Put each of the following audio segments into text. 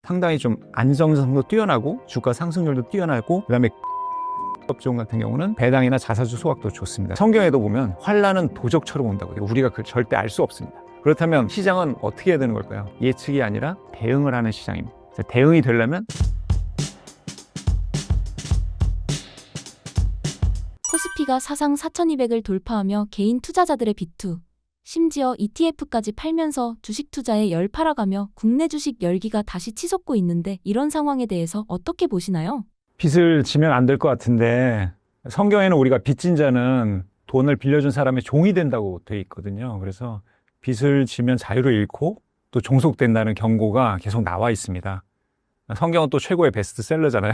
상당히 좀 안정성도 뛰어나고 주가 상승률도 뛰어나고 그다음에 업종 같은 경우는 배당이나 자사주 소각도 좋습니다. 성경에도 보면 환란은 도적처럼 온다고 해요. 우리가 그걸 절대 알 수 없습니다. 그렇다면 시장은 어떻게 해야 되는 걸까요? 예측이 아니라 대응을 하는 시장입니다. 대응이 되려면 코스피가 사상 4,200을 돌파하며 개인 투자자들의 비투, 심지어 ETF까지 팔면서 주식 투자에 열 팔아가며 국내 주식 열기가 다시 치솟고 있는데 이런 상황에 대해서 어떻게 보시나요? 빚을 지면 안 될 것 같은데 성경에는 우리가 빚진 자는 돈을 빌려준 사람의 종이 된다고 돼 있거든요. 그래서 빚을 지면 자유를 잃고 또 종속된다는 경고가 계속 나와 있습니다. 성경은 또 최고의 베스트셀러잖아요.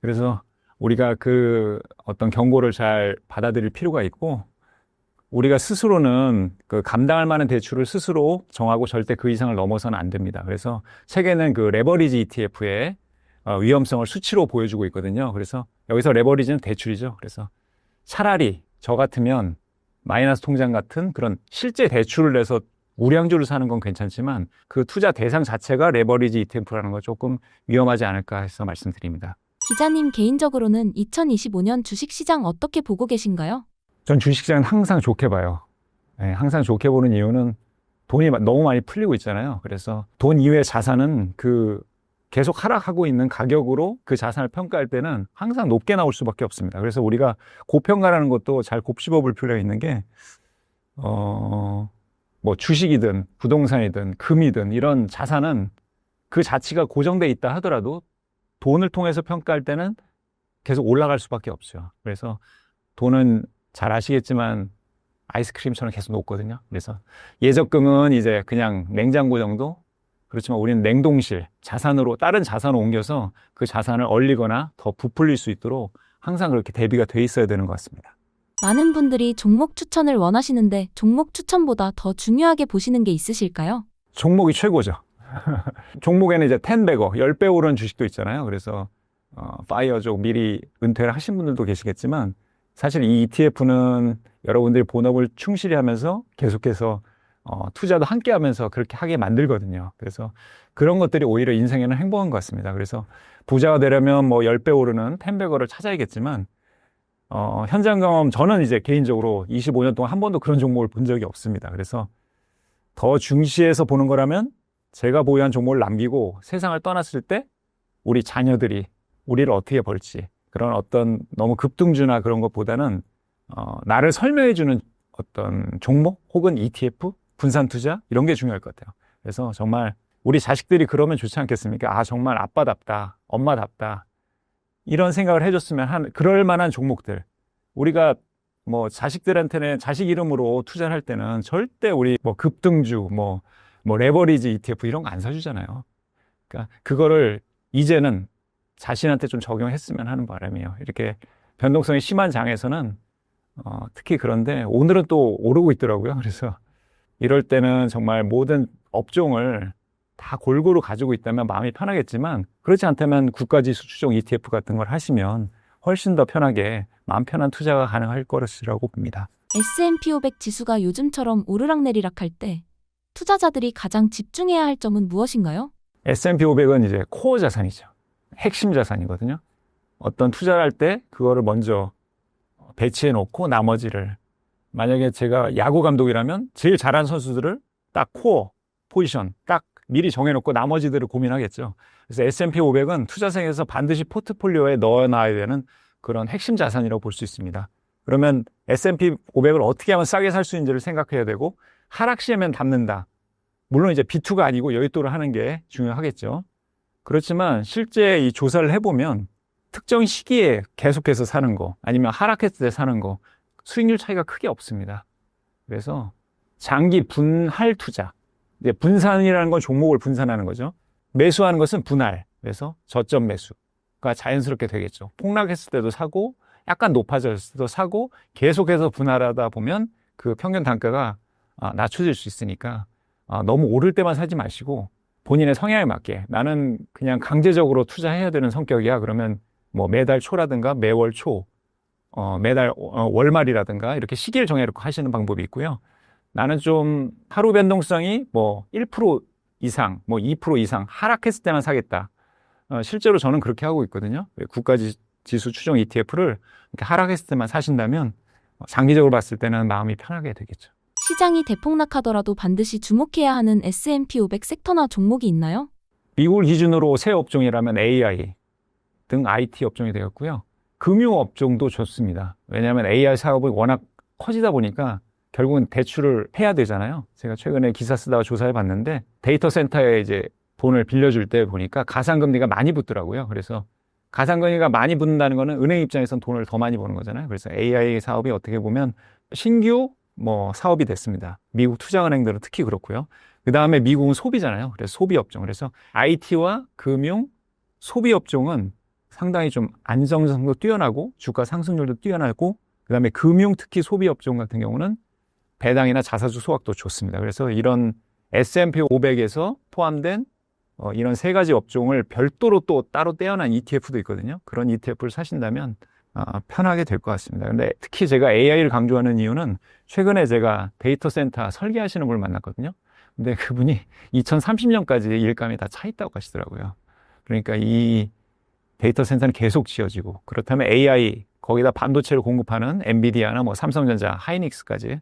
그래서 우리가 그 어떤 경고를 잘 받아들일 필요가 있고 우리가 스스로는 그 감당할 만한 대출을 스스로 정하고 절대 그 이상을 넘어서는 안 됩니다. 그래서 책에는 그 레버리지 ETF의 위험성을 수치로 보여주고 있거든요. 그래서 여기서 레버리지는 대출이죠. 그래서 차라리 저 같으면 마이너스 통장 같은 그런 실제 대출을 내서 우량주를 사는 건 괜찮지만 그 투자 대상 자체가 레버리지 ETF라는 거 조금 위험하지 않을까 해서 말씀드립니다. 기자님 개인적으로는 2025년 주식시장 어떻게 보고 계신가요? 전 주식시장은 항상 좋게 봐요. 네, 항상 좋게 보는 이유는 돈이 너무 많이 풀리고 있잖아요. 그래서 돈 이외의 자산은 그 계속 하락하고 있는 가격으로 그 자산을 평가할 때는 항상 높게 나올 수밖에 없습니다. 그래서 우리가 고평가라는 것도 잘 곱씹어 볼 필요가 있는 게, 뭐 주식이든 부동산이든 금이든 이런 자산은 그 가치가 고정돼 있다 하더라도 돈을 통해서 평가할 때는 계속 올라갈 수밖에 없죠. 그래서 돈은 잘 아시겠지만 아이스크림처럼 계속 녹거든요. 그래서 예적금은 이제 그냥 냉장고 정도? 그렇지만 우리는 냉동실, 자산으로 다른 자산을 옮겨서 그 자산을 얼리거나 더 부풀릴 수 있도록 항상 그렇게 대비가 돼 있어야 되는 것 같습니다. 많은 분들이 종목 추천을 원하시는데 종목 추천보다 더 중요하게 보시는 게 있으실까요? 종목이 최고죠. 종목에는 이제 10배거, 10배 오른 주식도 있잖아요. 그래서 파이어족 미리 은퇴를 하신 분들도 계시겠지만 사실 이 ETF는 여러분들이 본업을 충실히 하면서 계속해서 투자도 함께 하면서 그렇게 하게 만들거든요. 그래서 그런 것들이 오히려 인생에는 행복한 것 같습니다. 그래서 부자가 되려면 뭐 10배 오르는 10배거를 찾아야겠지만 현장 경험 저는 이제 개인적으로 25년 동안 한 번도 그런 종목을 본 적이 없습니다. 그래서 더 중시해서 보는 거라면 제가 보유한 종목을 남기고 세상을 떠났을 때 우리 자녀들이 우리를 어떻게 볼지 그런 어떤 너무 급등주나 그런 것보다는 나를 설명해주는 어떤 종목 혹은 ETF, 분산 투자 이런 게 중요할 것 같아요. 그래서 정말 우리 자식들이 그러면 좋지 않겠습니까? 아 정말 아빠답다, 엄마답다 이런 생각을 해줬으면 그럴 만한 종목들 우리가 뭐 자식들한테는 자식 이름으로 투자를 할 때는 절대 우리 뭐 급등주 뭐 레버리지 ETF 이런 거 안 사주잖아요. 그러니까 그거를 이제는 자신한테 좀 적용했으면 하는 바람이에요. 이렇게 변동성이 심한 장에서는 특히 그런데 오늘은 또 오르고 있더라고요. 그래서 이럴 때는 정말 모든 업종을 다 골고루 가지고 있다면 마음이 편하겠지만 그렇지 않다면 국가지수 추종 ETF 같은 걸 하시면 훨씬 더 편하게 마음 편한 투자가 가능할 것이라고 봅니다. S&P 500 지수가 요즘처럼 오르락내리락 할 때 투자자들이 가장 집중해야 할 점은 무엇인가요? S&P 500은 이제 코어 자산이죠. 핵심 자산이거든요. 어떤 투자를 할 때 그거를 먼저 배치해 놓고 나머지를 만약에 제가 야구 감독이라면 제일 잘하는 선수들을 딱 코어 포지션 딱 미리 정해놓고 나머지들을 고민하겠죠. 그래서 S&P 500은 투자생에서 반드시 포트폴리오에 넣어놔야 되는 그런 핵심 자산이라고 볼 수 있습니다. 그러면 S&P 500을 어떻게 하면 싸게 살 수 있는지를 생각해야 되고 하락 시에만 담는다. 물론 이제 B2가 아니고 여윳도를 하는 게 중요하겠죠. 그렇지만 실제 이 조사를 해보면 특정 시기에 계속해서 사는 거 아니면 하락했을 때 사는 거 수익률 차이가 크게 없습니다. 그래서 장기 분할 투자 이제 분산이라는 건 종목을 분산하는 거죠. 매수하는 것은 분할 그래서 저점 매수가 자연스럽게 되겠죠. 폭락했을 때도 사고 약간 높아졌을 때도 사고 계속해서 분할하다 보면 그 평균 단가가 낮춰질 수 있으니까 너무 오를 때만 사지 마시고 본인의 성향에 맞게 나는 그냥 강제적으로 투자해야 되는 성격이야. 그러면 뭐 매달 초라든가 매월 초, 매달 월말이라든가 이렇게 시기를 정해놓고 하시는 방법이 있고요. 나는 좀 하루 변동성이 뭐 1%, 이상, 뭐 2% 이상 하락했을 때만 사겠다. 실제로 저는 그렇게 하고 있거든요. 국가 지수 추정 ETF를 이렇게 하락했을 때만 사신다면 장기적으로 봤을 때는 마음이 편하게 되겠죠. 시장이 대폭락하더라도 반드시 주목해야 하는 S&P 500 섹터나 종목이 있나요? 미국을 기준으로 새 업종이라면 AI 등 IT 업종이 되었고요. 금융업종도 좋습니다. 왜냐하면 AI 사업이 워낙 커지다 보니까 결국은 대출을 해야 되잖아요. 제가 최근에 기사 쓰다가 조사해 봤는데 데이터 센터에 이제 돈을 빌려줄 때 보니까 가상금리가 많이 붙더라고요. 그래서 가상금리가 많이 붙는다는 거는 은행 입장에선 돈을 더 많이 버는 거잖아요. 그래서 AI 사업이 어떻게 보면 신규 사업이 됐습니다. 미국 투자은행들은 특히 그렇고요. 그 다음에 미국은 소비잖아요. 그래서 소비업종. 그래서 IT와 금융, 소비업종은 상당히 좀 안정성도 뛰어나고 주가 상승률도 뛰어나고 그 다음에 금융 특히 소비업종 같은 경우는 배당이나 자사주 소각도 좋습니다. 그래서 이런 S&P 500에서 포함된 이런 세 가지 업종을 별도로 또 따로 떼어난 ETF도 있거든요. 그런 ETF를 사신다면 편하게 될 것 같습니다. 근데 특히 제가 AI를 강조하는 이유는 최근에 제가 데이터 센터 설계하시는 분을 만났거든요. 근데 그분이 2030년까지 일감이 다 차 있다고 하시더라고요. 그러니까 이 데이터 센터는 계속 지어지고 그렇다면 AI 거기다 반도체를 공급하는 엔비디아나 뭐 삼성전자, 하이닉스까지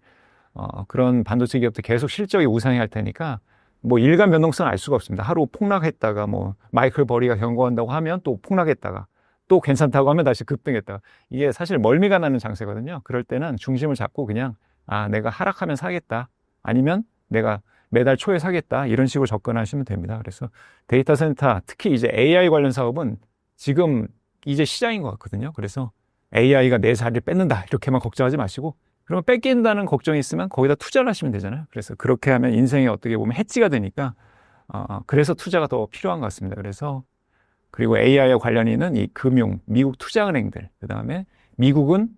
그런 반도체 기업도 계속 실적이 우상향할 테니까 뭐 일간 변동성은 알 수가 없습니다. 하루 폭락했다가 뭐 마이클 버리가 경고한다고 하면 또 폭락했다가 또 괜찮다고 하면 다시 급등했다가 이게 사실 멀미가 나는 장세거든요. 그럴 때는 중심을 잡고 그냥 내가 하락하면 사겠다 아니면 내가 매달 초에 사겠다 이런 식으로 접근하시면 됩니다. 그래서 데이터 센터 특히 이제 AI 관련 사업은 지금 이제 시장인 것 같거든요. 그래서 AI가 내 자리를 뺏는다 이렇게만 걱정하지 마시고 그러면 뺏긴다는 걱정이 있으면 거기다 투자를 하시면 되잖아요. 그래서 그렇게 하면 인생이 어떻게 보면 해지가 되니까 그래서 투자가 더 필요한 것 같습니다. 그래서 그리고 AI와 관련이 있는 이 금융, 미국 투자은행들, 그 다음에 미국은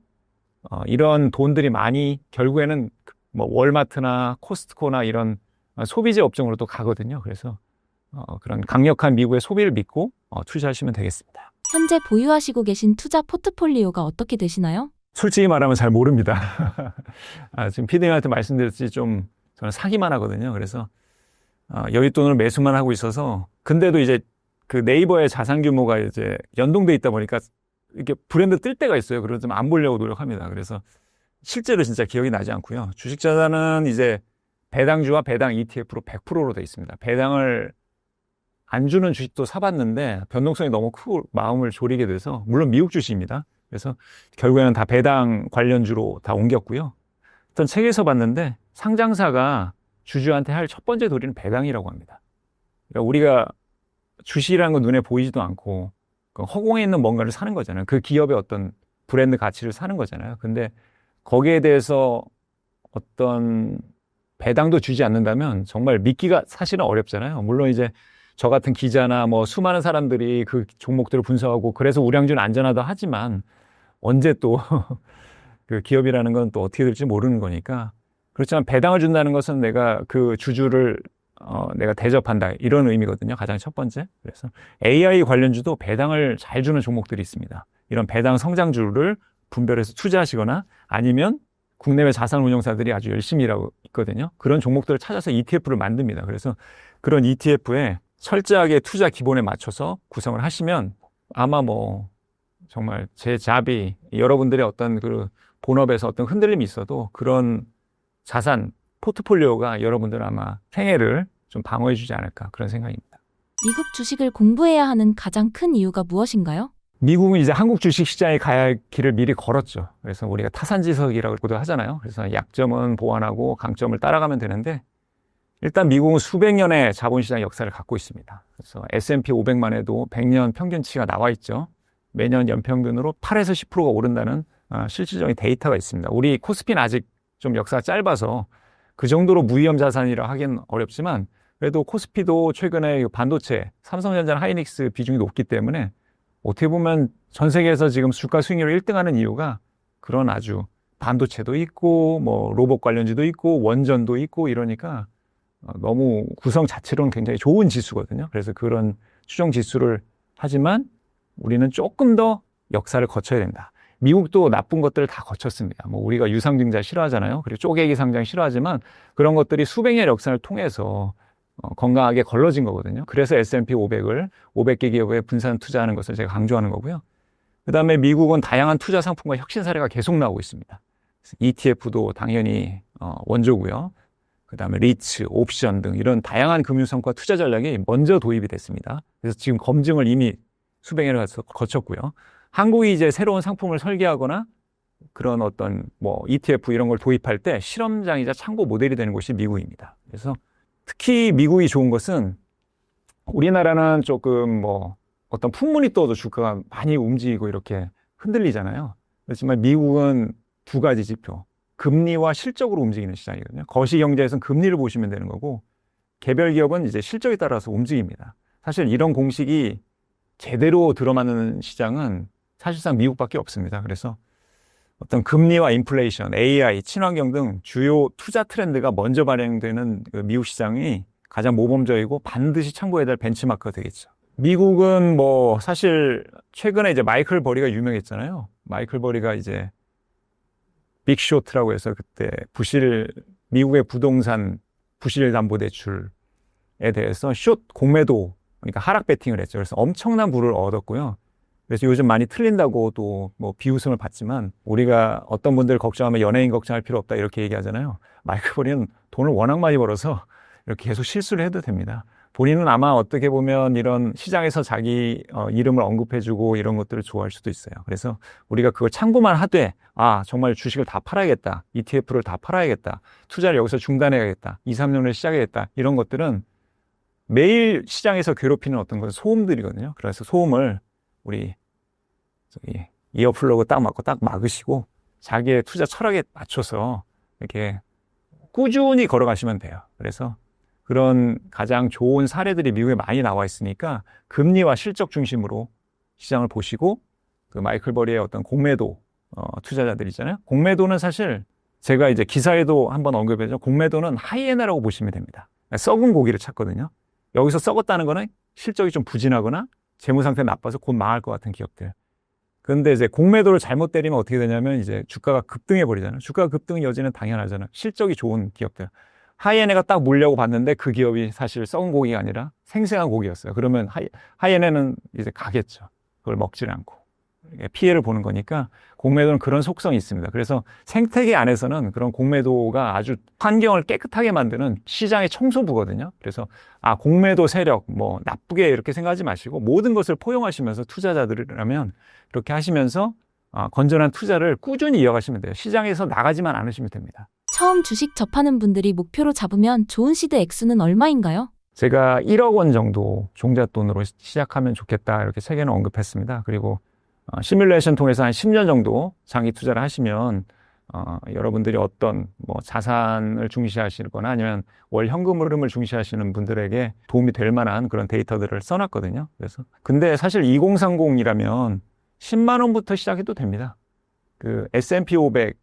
이런 돈들이 많이 결국에는 뭐 월마트나 코스트코나 이런 소비재 업종으로 또 가거든요. 그래서 그런 강력한 미국의 소비를 믿고 투자하시면 되겠습니다. 현재 보유하시고 계신 투자 포트폴리오가 어떻게 되시나요? 솔직히 말하면 잘 모릅니다. 지금 피디님한테 말씀드렸지 저는 사기만 하거든요. 그래서 여윳돈을 매수만 하고 있어서 근데도 이제 그 네이버의 자산 규모가 이제 연동돼 있다 보니까 이렇게 브랜드 뜰 때가 있어요. 그래서 좀 안 보려고 노력합니다. 그래서 실제로 진짜 기억이 나지 않고요. 주식 자산은 이제 배당주와 배당 ETF로 100%로 돼 있습니다. 배당을 안 주는 주식도 사봤는데 변동성이 너무 크고 마음을 졸이게 돼서 물론 미국 주식입니다. 그래서 결국에는 다 배당 관련주로 다 옮겼고요. 어떤 책에서 봤는데 상장사가 주주한테 할 첫 번째 도리는 배당이라고 합니다. 그러니까 우리가 주식이라는 건 눈에 보이지도 않고 허공에 있는 뭔가를 사는 거잖아요. 그 기업의 어떤 브랜드 가치를 사는 거잖아요. 근데 거기에 대해서 어떤 배당도 주지 않는다면 정말 믿기가 사실은 어렵잖아요. 물론 이제 저 같은 기자나 뭐 수많은 사람들이 그 종목들을 분석하고 그래서 우량주는 안전하다 하지만 언제 또 그 기업이라는 건 또 어떻게 될지 모르는 거니까 그렇지만 배당을 준다는 것은 내가 그 주주를 내가 대접한다 이런 의미거든요. 가장 첫 번째. 그래서 AI 관련주도 배당을 잘 주는 종목들이 있습니다. 이런 배당 성장주를 분별해서 투자하시거나 아니면 국내외 자산운용사들이 아주 열심히 일하고 있거든요. 그런 종목들을 찾아서 ETF를 만듭니다. 그래서 그런 ETF에 철저하게 투자 기본에 맞춰서 구성을 하시면 아마 뭐 정말 제 잡이 여러분들의 어떤 그 본업에서 어떤 흔들림이 있어도 그런 자산 포트폴리오가 여러분들 아마 생애를 좀 방어해 주지 않을까 그런 생각입니다. 미국 주식을 공부해야 하는 가장 큰 이유가 무엇인가요? 미국은 이제 한국 주식 시장에 가야 할 길을 미리 걸었죠. 그래서 우리가 타산지석이라고도 하잖아요. 그래서 약점은 보완하고 강점을 따라가면 되는데 일단 미국은 수백 년의 자본시장 역사를 갖고 있습니다. 그래서 S&P 500만 해도 100년 평균치가 나와 있죠. 매년 연평균으로 8에서 10%가 오른다는 실질적인 데이터가 있습니다. 우리 코스피는 아직 좀 역사가 짧아서 그 정도로 무위험 자산이라 하긴 어렵지만 그래도 코스피도 최근에 반도체, 삼성전자, 하이닉스 비중이 높기 때문에 어떻게 보면 전 세계에서 지금 주가 수익률을 1등하는 이유가 그런 아주 반도체도 있고 뭐 로봇 관련주도 있고 원전도 있고 이러니까 너무 구성 자체로는 굉장히 좋은 지수거든요. 그래서 그런 추정 지수를 하지만 우리는 조금 더 역사를 거쳐야 된다. 미국도 나쁜 것들을 다 거쳤습니다. 뭐 우리가 유상증자 싫어하잖아요. 그리고 쪼개기 상장 싫어하지만 그런 것들이 수백 년의 역사를 통해서 건강하게 걸러진 거거든요. 그래서 S&P 500을 500개 기업에 분산 투자하는 것을 제가 강조하는 거고요. 그 다음에 미국은 다양한 투자 상품과 혁신 사례가 계속 나오고 있습니다. ETF도 당연히 원조고요. 그 다음에 리츠, 옵션 등 이런 다양한 금융성과 투자 전략이 먼저 도입이 됐습니다. 그래서 지금 검증을 이미 수백 년을 거쳤고요. 한국이 이제 새로운 상품을 설계하거나 그런 어떤 뭐 ETF 이런 걸 도입할 때 실험장이자 참고 모델이 되는 곳이 미국입니다. 그래서 특히 미국이 좋은 것은 우리나라는 조금 뭐 어떤 풍문이 떠도 주가가 많이 움직이고 이렇게 흔들리잖아요. 그렇지만 미국은 두 가지 지표. 금리와 실적으로 움직이는 시장이거든요. 거시경제에서는 금리를 보시면 되는 거고 개별 기업은 이제 실적에 따라서 움직입니다. 사실 이런 공식이 제대로 들어맞는 시장은 사실상 미국밖에 없습니다. 그래서 어떤 금리와 인플레이션, AI, 친환경 등 주요 투자 트렌드가 먼저 발행되는 그 미국 시장이 가장 모범적이고 반드시 참고해야 될 벤치마크가 되겠죠. 미국은 뭐 사실 최근에 이제 마이클 버리가 유명했잖아요. 마이클 버리가 이제 빅쇼트라고 해서 그때 미국의 부동산 부실담보대출에 대해서 공매도, 그러니까 하락 베팅을 했죠. 그래서 엄청난 부를 얻었고요. 그래서 요즘 많이 틀린다고 또 뭐 비웃음을 받지만 우리가 어떤 분들 걱정하면 연예인 걱정할 필요 없다 이렇게 얘기하잖아요. 마이클 버리는 돈을 워낙 많이 벌어서 이렇게 계속 실수를 해도 됩니다. 본인은 아마 어떻게 보면 이런 시장에서 자기 이름을 언급해주고 이런 것들을 좋아할 수도 있어요. 그래서 우리가 그걸 참고만 하되 정말 주식을 다 팔아야겠다. ETF를 다 팔아야겠다. 투자를 여기서 중단해야겠다. 2, 3년을 시작해야겠다. 이런 것들은 매일 시장에서 괴롭히는 어떤 건 소음들이거든요. 그래서 소음을 우리 이어플러그 딱 맞고 딱 막으시고 자기의 투자 철학에 맞춰서 이렇게 꾸준히 걸어가시면 돼요. 그래서 그런 가장 좋은 사례들이 미국에 많이 나와 있으니까 금리와 실적 중심으로 시장을 보시고 그 마이클 버리의 어떤 공매도 투자자들 있잖아요. 공매도는 사실 제가 이제 기사에도 한번 언급했죠. 공매도는 하이에나라고 보시면 됩니다. 썩은 고기를 찾거든요. 여기서 썩었다는 거는 실적이 좀 부진하거나 재무 상태 나빠서 곧 망할 것 같은 기업들. 그런데 이제 공매도를 잘못 때리면 어떻게 되냐면 이제 주가가 급등해 버리잖아요. 주가가 급등 여지는 당연하잖아요. 실적이 좋은 기업들. 하이에나가 딱 물려고 봤는데 그 기업이 사실 썩은 고기가 아니라 생생한 고기였어요. 그러면 하이에나는 이제 가겠죠. 그걸 먹지를 않고. 피해를 보는 거니까 공매도는 그런 속성이 있습니다. 그래서 생태계 안에서는 그런 공매도가 아주 환경을 깨끗하게 만드는 시장의 청소부거든요. 그래서 공매도 세력 뭐 나쁘게 이렇게 생각하지 마시고 모든 것을 포용하시면서 투자자들이라면 그렇게 하시면서 건전한 투자를 꾸준히 이어가시면 돼요. 시장에서 나가지만 않으시면 됩니다. 처음 주식 접하는 분들이 목표로 잡으면 좋은 시드 액수는 얼마인가요? 제가 1억 원 정도 종잣돈으로 시작하면 좋겠다 이렇게 책에는 언급했습니다. 그리고 시뮬레이션 통해서 한 10년 정도 장기 투자를 하시면 여러분들이 어떤 뭐 자산을 중시하시거나 아니면 월 현금 흐름을 중시하시는 분들에게 도움이 될 만한 그런 데이터들을 써놨거든요. 그래서 근데 사실 2030이라면 10만 원부터 시작해도 됩니다. 그 S&P 500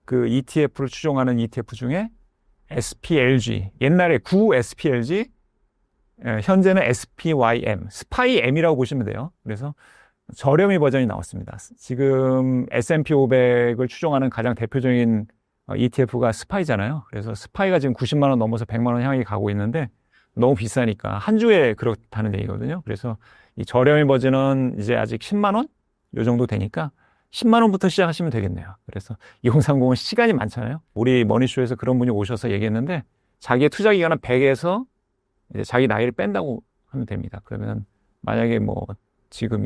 그 ETF를 추종하는 ETF 중에 SPLG, 옛날에 구 SPLG, 현재는 SPYM, SPYM이라고 보시면 돼요. 그래서 저렴이 버전이 나왔습니다. 지금 S&P 500을 추종하는 가장 대표적인 ETF가 스파이잖아요. 그래서 스파이가 지금 90만 원 넘어서 100만 원 향해 가고 있는데 너무 비싸니까 한 주에 그렇다는 얘기거든요. 그래서 이 저렴이 버전은 이제 아직 10만 원? 요 정도 되니까 10만 원부터 시작하시면 되겠네요. 그래서 2030은 시간이 많잖아요. 우리 머니쇼에서 그런 분이 오셔서 얘기했는데 자기의 투자 기간은 100에서 이제 자기 나이를 뺀다고 하면 됩니다. 그러면 만약에 뭐 지금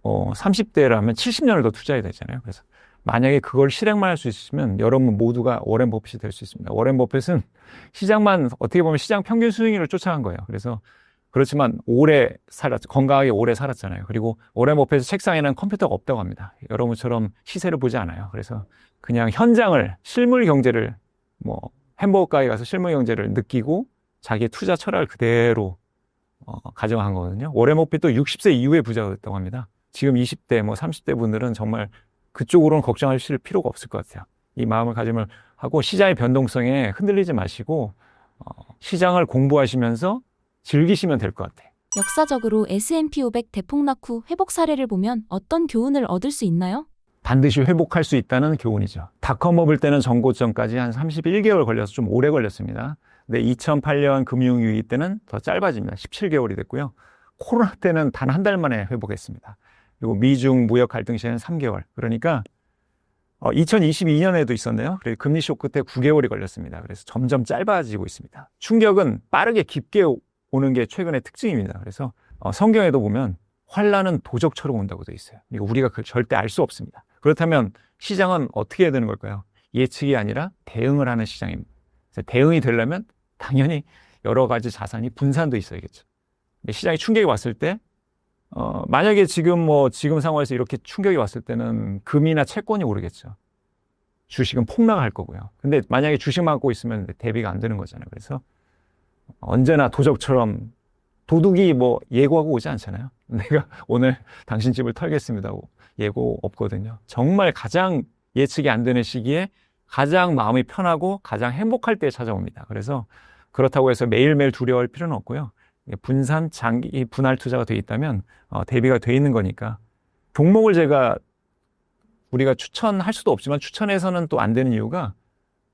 30대라면 70년을 더 투자해야 되잖아요. 그래서 만약에 그걸 실행만 할 수 있으면 여러분 모두가 워렌 버핏이 될 수 있습니다. 워렌 버핏은 시장만 어떻게 보면 시장 평균 수익률을 쫓아간 거예요. 그래서 그렇지만 건강하게 오래 살았잖아요. 그리고 워렌 버핏의 책상에는 컴퓨터가 없다고 합니다. 여러분처럼 시세를 보지 않아요. 그래서 그냥 현장을 실물 경제를 뭐 햄버거 가게 가서 실물 경제를 느끼고 자기의 투자 철학을 그대로 가정한 거거든요. 워렌 버핏도 60세 이후에 부자가 됐다고 합니다. 지금 20대, 뭐 30대 분들은 정말 그쪽으로는 걱정하실 필요가 없을 것 같아요. 이 마음을 가짐을 하고 시장의 변동성에 흔들리지 마시고 시장을 공부하시면서 즐기시면 될 것 같아요. 역사적으로 S&P 500 대폭락 후 회복 사례를 보면 어떤 교훈을 얻을 수 있나요? 반드시 회복할 수 있다는 교훈이죠. 닷컴 버블 때는 전고점까지 한 31개월 걸려서 좀 오래 걸렸습니다. 근데 2008년 금융위기 때는 더 짧아집니다. 17개월이 됐고요. 코로나 때는 단 한 달 만에 회복했습니다. 그리고 미중 무역 갈등 시에는 3개월. 그러니까 2022년에도 있었네요. 그래서 금리 쇼크 때 9개월이 걸렸습니다. 그래서 점점 짧아지고 있습니다. 충격은 빠르게 깊게 오는 게 최근의 특징입니다. 그래서 성경에도 보면 환란은 도적처럼 온다고 되어 있어요. 이거 우리가 절대 알 수 없습니다. 그렇다면 시장은 어떻게 해야 되는 걸까요? 예측이 아니라 대응을 하는 시장입니다. 그래서 대응이 되려면 당연히 여러 가지 자산이 분산돼 있어야겠죠. 근데 시장이 충격이 왔을 때 만약에 지금 상황에서 이렇게 충격이 왔을 때는 금이나 채권이 오르겠죠. 주식은 폭락할 거고요. 근데 만약에 주식만 갖고 있으면 대비가 안 되는 거잖아요. 그래서 언제나 도적처럼 도둑이 예고하고 오지 않잖아요. 내가 오늘 당신 집을 털겠습니다 하고 예고 없거든요. 정말 가장 예측이 안 되는 시기에 가장 마음이 편하고 가장 행복할 때 찾아옵니다. 그래서 그렇다고 해서 매일매일 두려워할 필요는 없고요. 분산, 장기, 분할 투자가 돼 있다면 대비가 돼 있는 거니까 종목을 우리가 추천할 수도 없지만 추천해서는 또 안 되는 이유가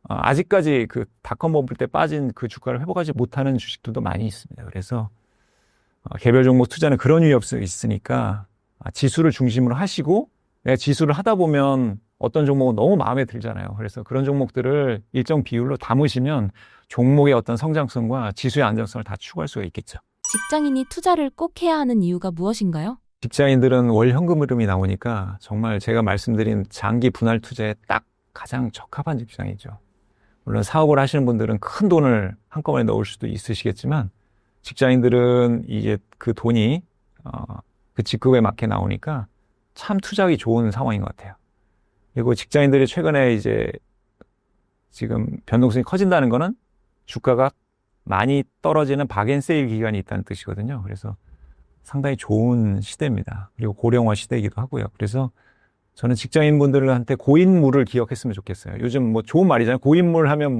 아직까지 그 닷컴 버블 때 빠진 그 주가를 회복하지 못하는 주식들도 많이 있습니다. 그래서 개별 종목 투자는 그런 위협성이 있으니까 지수를 중심으로 하시고 내가 지수를 하다 보면 어떤 종목은 너무 마음에 들잖아요. 그래서 그런 종목들을 일정 비율로 담으시면 종목의 어떤 성장성과 지수의 안정성을 다 추구할 수가 있겠죠. 직장인이 투자를 꼭 해야 하는 이유가 무엇인가요? 직장인들은 월 현금 흐름이 나오니까 정말 제가 말씀드린 장기 분할 투자에 딱 가장 적합한 직장이죠. 물론 사업을 하시는 분들은 큰 돈을 한꺼번에 넣을 수도 있으시겠지만 직장인들은 이제 그 돈이 그 직급에 맞게 나오니까 참 투자하기 좋은 상황인 것 같아요. 그리고 직장인들이 최근에 이제 지금 변동성이 커진다는 거는 주가가 많이 떨어지는 박앤세일 기간이 있다는 뜻이거든요. 그래서 상당히 좋은 시대입니다. 그리고 고령화 시대이기도 하고요. 그래서 저는 직장인분들한테 고인물을 기억했으면 좋겠어요. 요즘 좋은 말이잖아요. 고인물 하면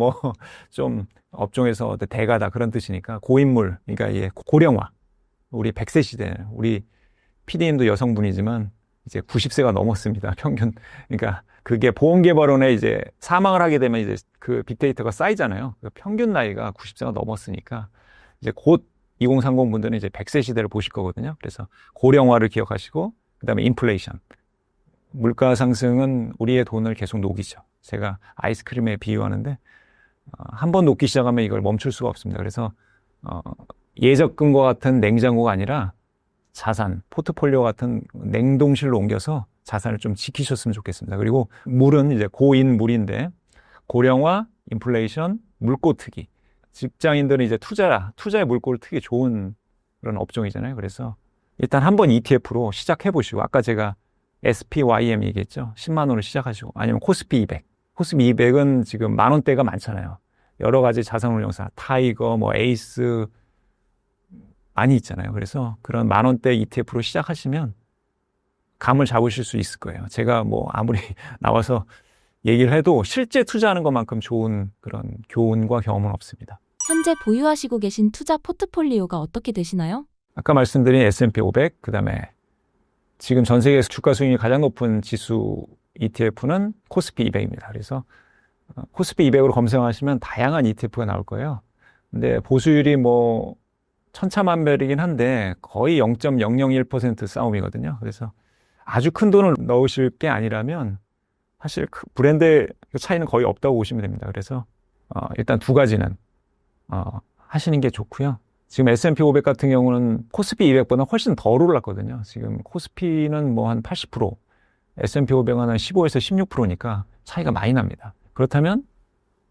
좀 업종에서 대가다 그런 뜻이니까 고인물, 그러니까 이게 고령화. 우리 100세 시대, 우리 PD님도 여성분이지만 이제 90세가 넘었습니다. 평균. 그러니까 그게 보험개발원에 이제 사망을 하게 되면 이제 그 빅데이터가 쌓이잖아요. 그 평균 나이가 90세가 넘었으니까 이제 곧 2030 분들은 이제 100세 시대를 보실 거거든요. 그래서 고령화를 기억하시고 그다음에 인플레이션. 물가 상승은 우리의 돈을 계속 녹이죠. 제가 아이스크림에 비유하는데 한 번 녹기 시작하면 이걸 멈출 수가 없습니다. 그래서 예적금과 같은 냉장고가 아니라 자산, 포트폴리오 같은 냉동실로 옮겨서 자산을 좀 지키셨으면 좋겠습니다. 그리고 물은 이제 고인물인데 고령화, 인플레이션, 물고 트기. 직장인들은 이제 투자의 물꼬를 트기 좋은 그런 업종이잖아요. 그래서 일단 한번 ETF로 시작해 보시고 아까 제가 SPYM 얘기했죠. 10만 원을 시작하시고 아니면 코스피 200. 코스피 200은 지금 만 원대가 많잖아요. 여러 가지 자산운용사, 타이거, 에이스 많이 있잖아요. 그래서 그런 만 원대 ETF로 시작하시면 감을 잡으실 수 있을 거예요. 제가 아무리 나와서 얘기를 해도 실제 투자하는 것만큼 좋은 그런 교훈과 경험은 없습니다. 현재 보유하시고 계신 투자 포트폴리오가 어떻게 되시나요? 아까 말씀드린 S&P 500, 그다음에 지금 전 세계에서 주가 수익률이 가장 높은 지수 ETF는 코스피 200입니다. 그래서 코스피 200으로 검색하시면 다양한 ETF가 나올 거예요. 근데 보수율이 천차만별이긴 한데 거의 0.001% 싸움이거든요. 그래서 아주 큰 돈을 넣으실 게 아니라면 사실 브랜드의 차이는 거의 없다고 보시면 됩니다. 그래서 일단 두 가지는 하시는 게 좋고요. 지금 S&P 500 같은 경우는 코스피 200보다 훨씬 덜 올랐거든요. 지금 코스피는 한 80%, S&P 500은 한 15에서 16%니까 차이가 많이 납니다. 그렇다면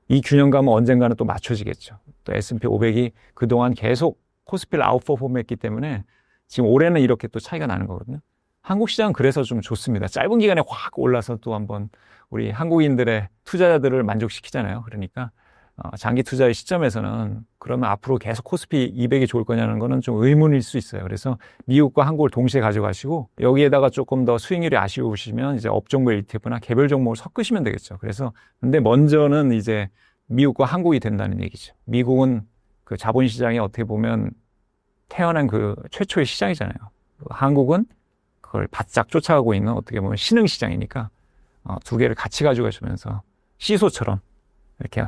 이 균형감은 언젠가는 또 맞춰지겠죠. 또 S&P 500이 그동안 계속 코스피를 아웃퍼폼했기 때문에 지금 올해는 이렇게 또 차이가 나는 거거든요. 한국 시장은 그래서 좀 좋습니다. 짧은 기간에 확 올라서 또 한번 우리 한국인들의 투자자들을 만족시키잖아요. 그러니까 장기 투자의 시점에서는 그러면 앞으로 계속 코스피 200이 좋을 거냐는 거는 좀 의문일 수 있어요. 그래서 미국과 한국을 동시에 가져가시고 여기에다가 조금 더 수익률이 아쉬우시면 이제 업종별 ETF나 개별 종목을 섞으시면 되겠죠. 그래서 근데 먼저는 이제 미국과 한국이 된다는 얘기죠. 미국은 그 자본시장이 어떻게 보면 태어난 그 최초의 시장이잖아요. 한국은 그걸 바짝 쫓아가고 있는 어떻게 보면 신흥시장이니까 두 개를 같이 가져가시면서 시소처럼 이렇게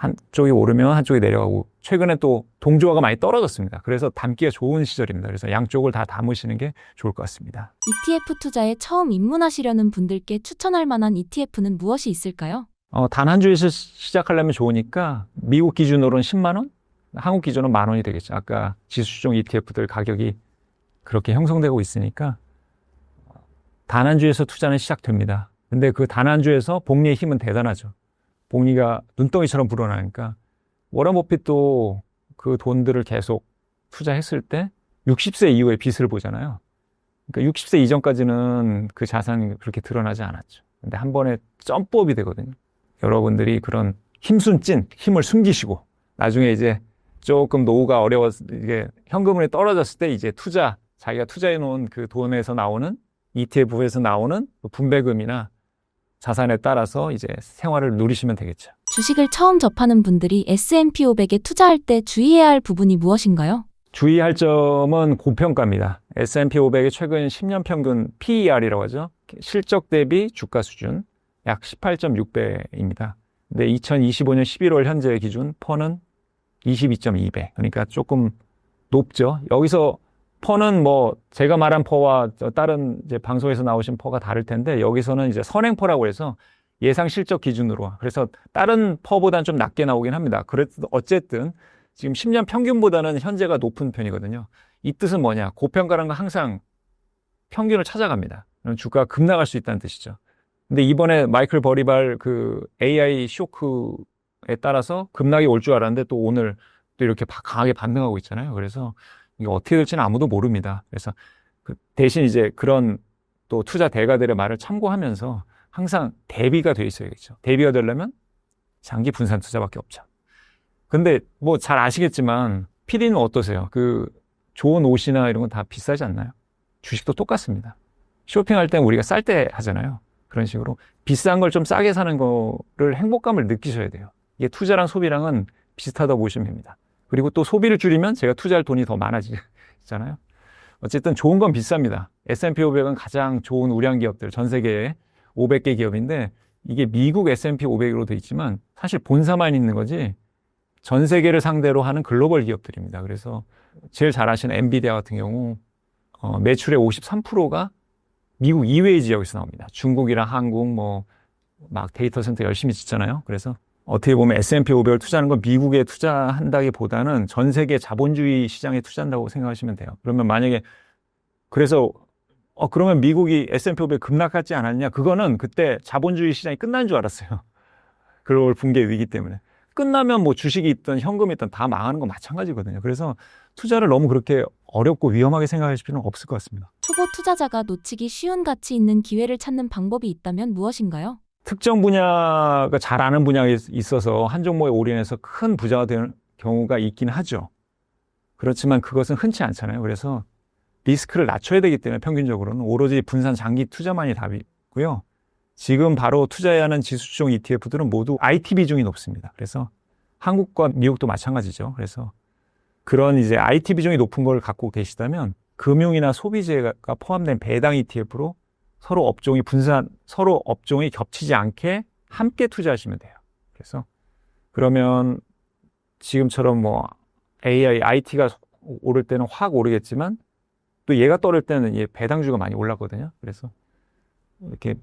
한쪽이 오르면 한쪽이 내려가고 최근에 또 동조화가 많이 떨어졌습니다. 그래서 담기가 좋은 시절입니다. 그래서 양쪽을 다 담으시는 게 좋을 것 같습니다. ETF 투자에 처음 입문하시려는 분들께 추천할 만한 ETF는 무엇이 있을까요? 단 한 주에서 시작하려면 좋으니까 미국 기준으로는 10만 원, 한국 기준으로는 만 원이 되겠죠. 아까 지수종 ETF들 가격이 그렇게 형성되고 있으니까 단 한 주에서 투자는 시작됩니다. 근데 그 단 한 주에서 복리의 힘은 대단하죠. 복리가 눈덩이처럼 불어나니까 워런 버핏도 그 돈들을 계속 투자했을 때 60세 이후에 빚을 보잖아요. 그러니까 60세 이전까지는 그 자산이 그렇게 드러나지 않았죠. 근데 한 번에 점프업이 되거든요. 여러분들이 그런 힘순 찐 힘을 숨기시고 나중에 이제 조금 노후가 어려워서 이게 현금흐름이 떨어졌을 때 이제 자기가 투자해 놓은 그 돈에서 나오는 ETF에서 나오는 분배금이나 자산에 따라서 이제 생활을 누리시면 되겠죠. 주식을 처음 접하는 분들이 S&P 500에 투자할 때 주의해야 할 부분이 무엇인가요? 주의할 점은 고평가입니다. S&P 500의 최근 10년 평균 PER이라고 하죠. 실적 대비 주가 수준 약 18.6배입니다. 근데 2025년 11월 현재 기준 퍼는 22.2배. 그러니까 조금 높죠. 여기서 퍼는 뭐 제가 말한 퍼와 다른 이제 방송에서 나오신 퍼가 다를 텐데 여기서는 이제 선행퍼라고 해서 예상 실적 기준으로 그래서 다른 퍼보다는 좀 낮게 나오긴 합니다. 그래도 어쨌든 지금 10년 평균보다는 현재가 높은 편이거든요. 이 뜻은 뭐냐? 고평가라는 건 항상 평균을 찾아갑니다. 그럼 주가가 급락할 수 있다는 뜻이죠. 근데 이번에 마이클 버리발 그 AI 쇼크에 따라서 급락이 올 줄 알았는데 또 오늘 또 이렇게 강하게 반등하고 있잖아요. 그래서 이게 어떻게 될지는 아무도 모릅니다. 그래서 대신 이제 그런 또 투자 대가들의 말을 참고하면서 항상 대비가 돼 있어야겠죠. 대비가 되려면 장기 분산 투자밖에 없죠. 근데 뭐 잘 아시겠지만 PD는 어떠세요? 그 좋은 옷이나 이런 건 다 비싸지 않나요? 주식도 똑같습니다. 쇼핑할 땐 우리가 쌀 때 하잖아요. 그런 식으로 비싼 걸 좀 싸게 사는 거를 행복감을 느끼셔야 돼요. 이게 투자랑 소비랑은 비슷하다고 보시면 됩니다. 그리고 또 소비를 줄이면 제가 투자할 돈이 더 많아지잖아요. 어쨌든 좋은 건 비쌉니다. S&P 500은 가장 좋은 우량 기업들, 전 세계에 500개 기업인데 이게 미국 S&P 500으로 돼 있지만 사실 본사만 있는 거지 전 세계를 상대로 하는 글로벌 기업들입니다. 그래서 제일 잘 아시는 엔비디아 같은 경우 매출의 53%가 미국 이외의 지역에서 나옵니다. 중국이랑 한국 막 데이터 센터 열심히 짓잖아요. 그래서 어떻게 보면 S&P 500을 투자하는 건 미국에 투자한다기보다는 전 세계 자본주의 시장에 투자한다고 생각하시면 돼요. 그러면 만약에 그래서 그러면 미국이 S&P 500 급락하지 않았냐? 그거는 그때 자본주의 시장이 끝난 줄 알았어요. 글로벌 붕괴 위기 때문에. 끝나면 뭐 주식이 있든 현금이 있든 다 망하는 건 마찬가지거든요. 그래서 투자를 너무 그렇게 어렵고 위험하게 생각하실 필요는 없을 것 같습니다. 초보 투자자가 놓치기 쉬운 가치 있는 기회를 찾는 방법이 있다면 무엇인가요? 특정 분야가 잘 아는 분야에 있어서 한 종목에 올인해서 큰 부자가 되는 경우가 있긴 하죠. 그렇지만 그것은 흔치 않잖아요. 그래서 리스크를 낮춰야 되기 때문에 평균적으로는 오로지 분산 장기 투자만이 답이고요. 지금 바로 투자해야 하는 지수종 ETF들은 모두 IT 비중이 높습니다. 그래서 한국과 미국도 마찬가지죠. 그래서 그런 이제 IT 비중이 높은 걸 갖고 계시다면 금융이나 소비재가 포함된 배당 ETF로 서로 업종이 겹치지 않게 함께 투자하시면 돼요. 그래서 그러면 지금처럼 뭐 AI, IT가 오를 때는 확 오르겠지만 또 얘가 떨을 때는 얘 배당주가 많이 올랐거든요. 그래서 이렇게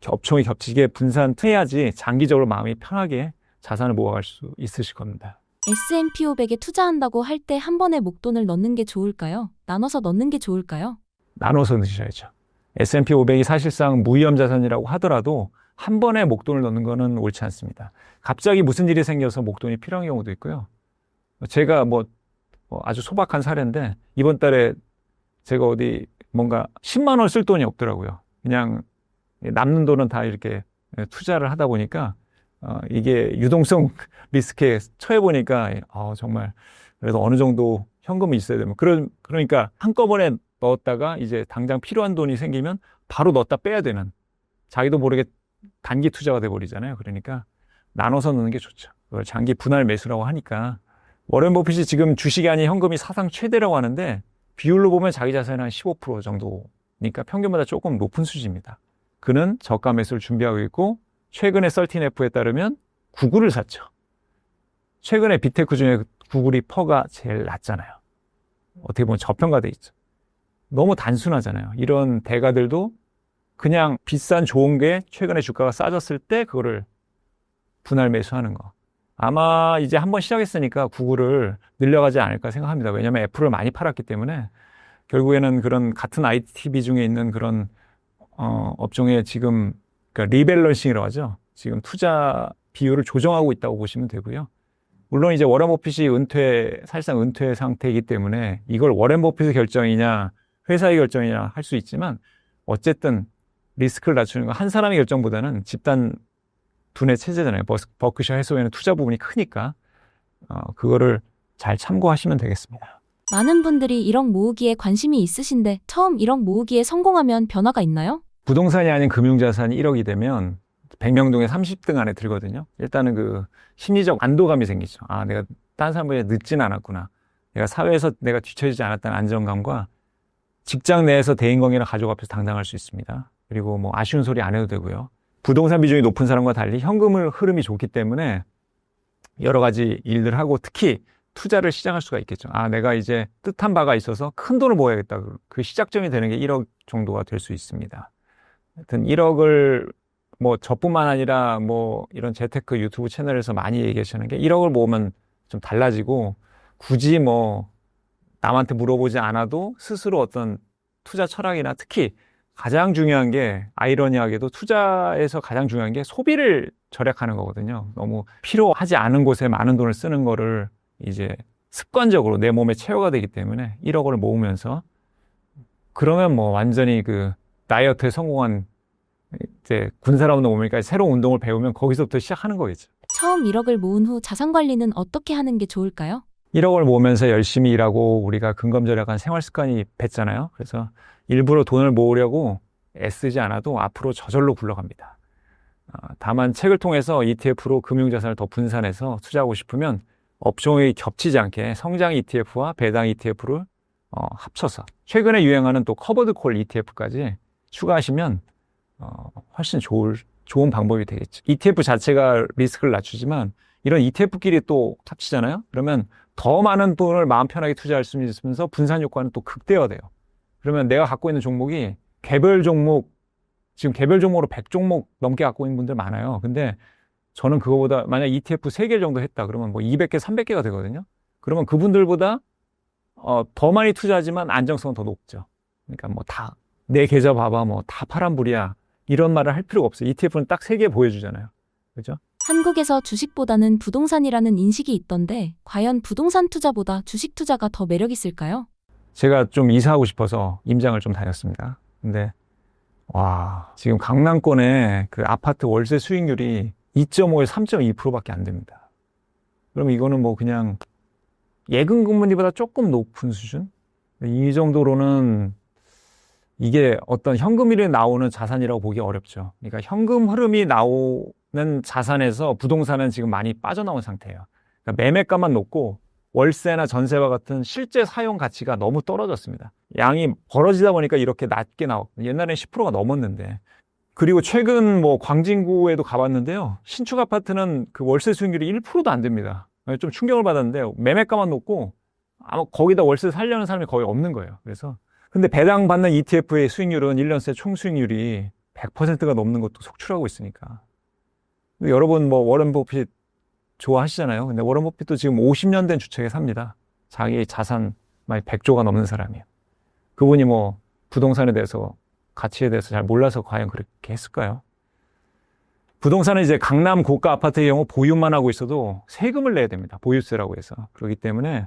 업종이 겹치게 분산해야지 장기적으로 마음이 편하게 자산을 모아갈 수 있으실 겁니다. S&P 500에 투자한다고 할 때 한 번에 목돈을 넣는 게 좋을까요? 나눠서 넣는 게 좋을까요? 나눠서 넣으셔야죠. S&P 500이 사실상 무위험 자산이라고 하더라도 한 번에 목돈을 넣는 거는 옳지 않습니다. 갑자기 무슨 일이 생겨서 목돈이 필요한 경우도 있고요. 제가 아주 소박한 사례인데 이번 달에 제가 어디 뭔가 10만 원 쓸 돈이 없더라고요. 그냥 남는 돈은 다 이렇게 투자를 하다 보니까 이게 유동성 리스크에 처해 보니까 정말 그래도 어느 정도 현금이 있어야 되면 그러니까 한꺼번에 넣었다가 이제 당장 필요한 돈이 생기면 바로 넣었다 빼야 되는 자기도 모르게 단기 투자가 돼 버리잖아요. 그러니까 나눠서 넣는 게 좋죠. 그걸 장기 분할 매수라고 하니까 워렌 버핏이 지금 주식이 아닌 현금이 사상 최대라고 하는데 비율로 보면 자기 자산이 한 15% 정도니까 평균보다 조금 높은 수준입니다. 그는 저가 매수를 준비하고 있고 최근에 13F에 따르면 구글을 샀죠. 최근에 빅테크 중에 구글이 퍼가 제일 낮잖아요. 어떻게 보면 저평가돼 있죠. 너무 단순하잖아요. 이런 대가들도 그냥 비싼 좋은 게 최근에 주가가 싸졌을 때 그거를 분할 매수하는 거. 아마 이제 한번 시작했으니까 구글을 늘려가지 않을까 생각합니다. 왜냐하면 애플을 많이 팔았기 때문에 결국에는 그런 같은 IT 중에 있는 그런 업종에 지금 그러니까 리밸런싱이라고 하죠. 지금 투자 비율을 조정하고 있다고 보시면 되고요. 물론 이제 워렌 버핏이 사실상 은퇴 상태이기 때문에 이걸 워렌 버핏의 결정이냐 회사의 결정이냐 할 수 있지만 어쨌든 리스크를 낮추는 건 한 사람의 결정보다는 집단 두뇌 체제잖아요. 버크셔 해소에는 투자 부분이 크니까 그거를 잘 참고하시면 되겠습니다. 많은 분들이 1억 모으기에 관심이 있으신데 처음 1억 모으기에 성공하면 변화가 있나요? 부동산이 아닌 금융자산이 1억이 되면 100명 중에 30등 안에 들거든요. 일단은 그 심리적 안도감이 생기죠. 아, 내가 다른 사람보다 늦진 않았구나. 내가 사회에서 내가 뒤처지지 않았다는 안정감과 직장 내에서 대인관계나 가족 앞에서 당당할 수 있습니다. 그리고 뭐 아쉬운 소리 안 해도 되고요. 부동산 비중이 높은 사람과 달리 현금 흐름이 좋기 때문에 여러 가지 일들을 하고 특히 투자를 시작할 수가 있겠죠. 아, 내가 이제 뜻한 바가 있어서 큰 돈을 모아야겠다. 그 시작점이 되는 게 1억 정도가 될 수 있습니다. 하여튼 1억을 뭐 저뿐만 아니라 뭐 이런 재테크 유튜브 채널에서 많이 얘기하시는 게 1억을 모으면 좀 달라지고 굳이 뭐 남한테 물어보지 않아도 스스로 어떤 투자 철학이나 특히 가장 중요한 게 아이러니하게도 투자에서 가장 중요한 게 소비를 절약하는 거거든요. 너무 필요하지 않은 곳에 많은 돈을 쓰는 거를 이제 습관적으로 내 몸에 체화가 되기 때문에 1억을 모으면서 그러면 뭐 완전히 그 다이어트에 성공한 이제 군사라운드 몸이니까 새로운 운동을 배우면 거기서부터 시작하는 거겠죠. 처음 1억을 모은 후 자산 관리는 어떻게 하는 게 좋을까요? 1억을 모으면서 열심히 일하고 우리가 근검절약한 생활 습관이 뱄잖아요. 그래서 일부러 돈을 모으려고 애쓰지 않아도 앞으로 저절로 굴러갑니다. 다만 책을 통해서 ETF로 금융자산을 더 분산해서 투자하고 싶으면 업종이 겹치지 않게 성장 ETF와 배당 ETF를 합쳐서 최근에 유행하는 또 커버드 콜 ETF까지 추가하시면 훨씬 좋은 방법이 되겠죠. ETF 자체가 리스크를 낮추지만 이런 ETF끼리 또 합치잖아요. 그러면 더 많은 돈을 마음 편하게 투자할 수 있으면서 분산 효과는 또 극대화돼요. 그러면 내가 갖고 있는 종목이 지금 개별 종목으로 100종목 넘게 갖고 있는 분들 많아요. 근데 저는 그거보다 만약 ETF 3개 정도 했다 그러면 뭐 200개, 300개가 되거든요. 그러면 그분들보다 더 많이 투자하지만 안정성은 더 높죠. 그러니까 뭐 다 내 계좌 봐봐 뭐 다 파란불이야 이런 말을 할 필요가 없어요. ETF는 딱 3개 보여주잖아요. 그죠? 한국에서 주식보다는 부동산이라는 인식이 있던데 과연 부동산 투자보다 주식 투자가 더 매력 있을까요? 제가 좀 이사하고 싶어서 임장을 좀 다녔습니다. 근데 와, 지금 강남권에 그 아파트 월세 수익률이 2.5에서 3.2%밖에 안 됩니다. 그럼 이거는 뭐 그냥 예금 금리보다 조금 높은 수준? 이 정도로는 이게 어떤 현금이 나오는 자산이라고 보기 어렵죠. 그러니까 현금 흐름이 나오는 자산에서 부동산은 지금 많이 빠져나온 상태예요. 그러니까 매매가만 높고 월세나 전세와 같은 실제 사용 가치가 너무 떨어졌습니다. 양이 벌어지다 보니까 이렇게 낮게 나오고 옛날엔 10%가 넘었는데 그리고 최근 뭐 광진구에도 가봤는데요. 신축 아파트는 그 월세 수익률이 1%도 안 됩니다. 좀 충격을 받았는데 매매가만 높고 아마 거기다 월세 살려는 사람이 거의 없는 거예요. 그래서 근데 배당 받는 ETF의 수익률은 1년 새 총 수익률이 100%가 넘는 것도 속출하고 있으니까. 근데 여러분 뭐 워런 버핏 좋아하시잖아요. 근데 워런 버핏도 지금 50년 된 주택에 삽니다. 자기 자산 만약 100조가 넘는 사람이에요. 그분이 뭐 부동산에 대해서 가치에 대해서 잘 몰라서 과연 그렇게 했을까요? 부동산은 이제 강남 고가 아파트의 경우 보유만 하고 있어도 세금을 내야 됩니다. 보유세라고 해서. 그렇기 때문에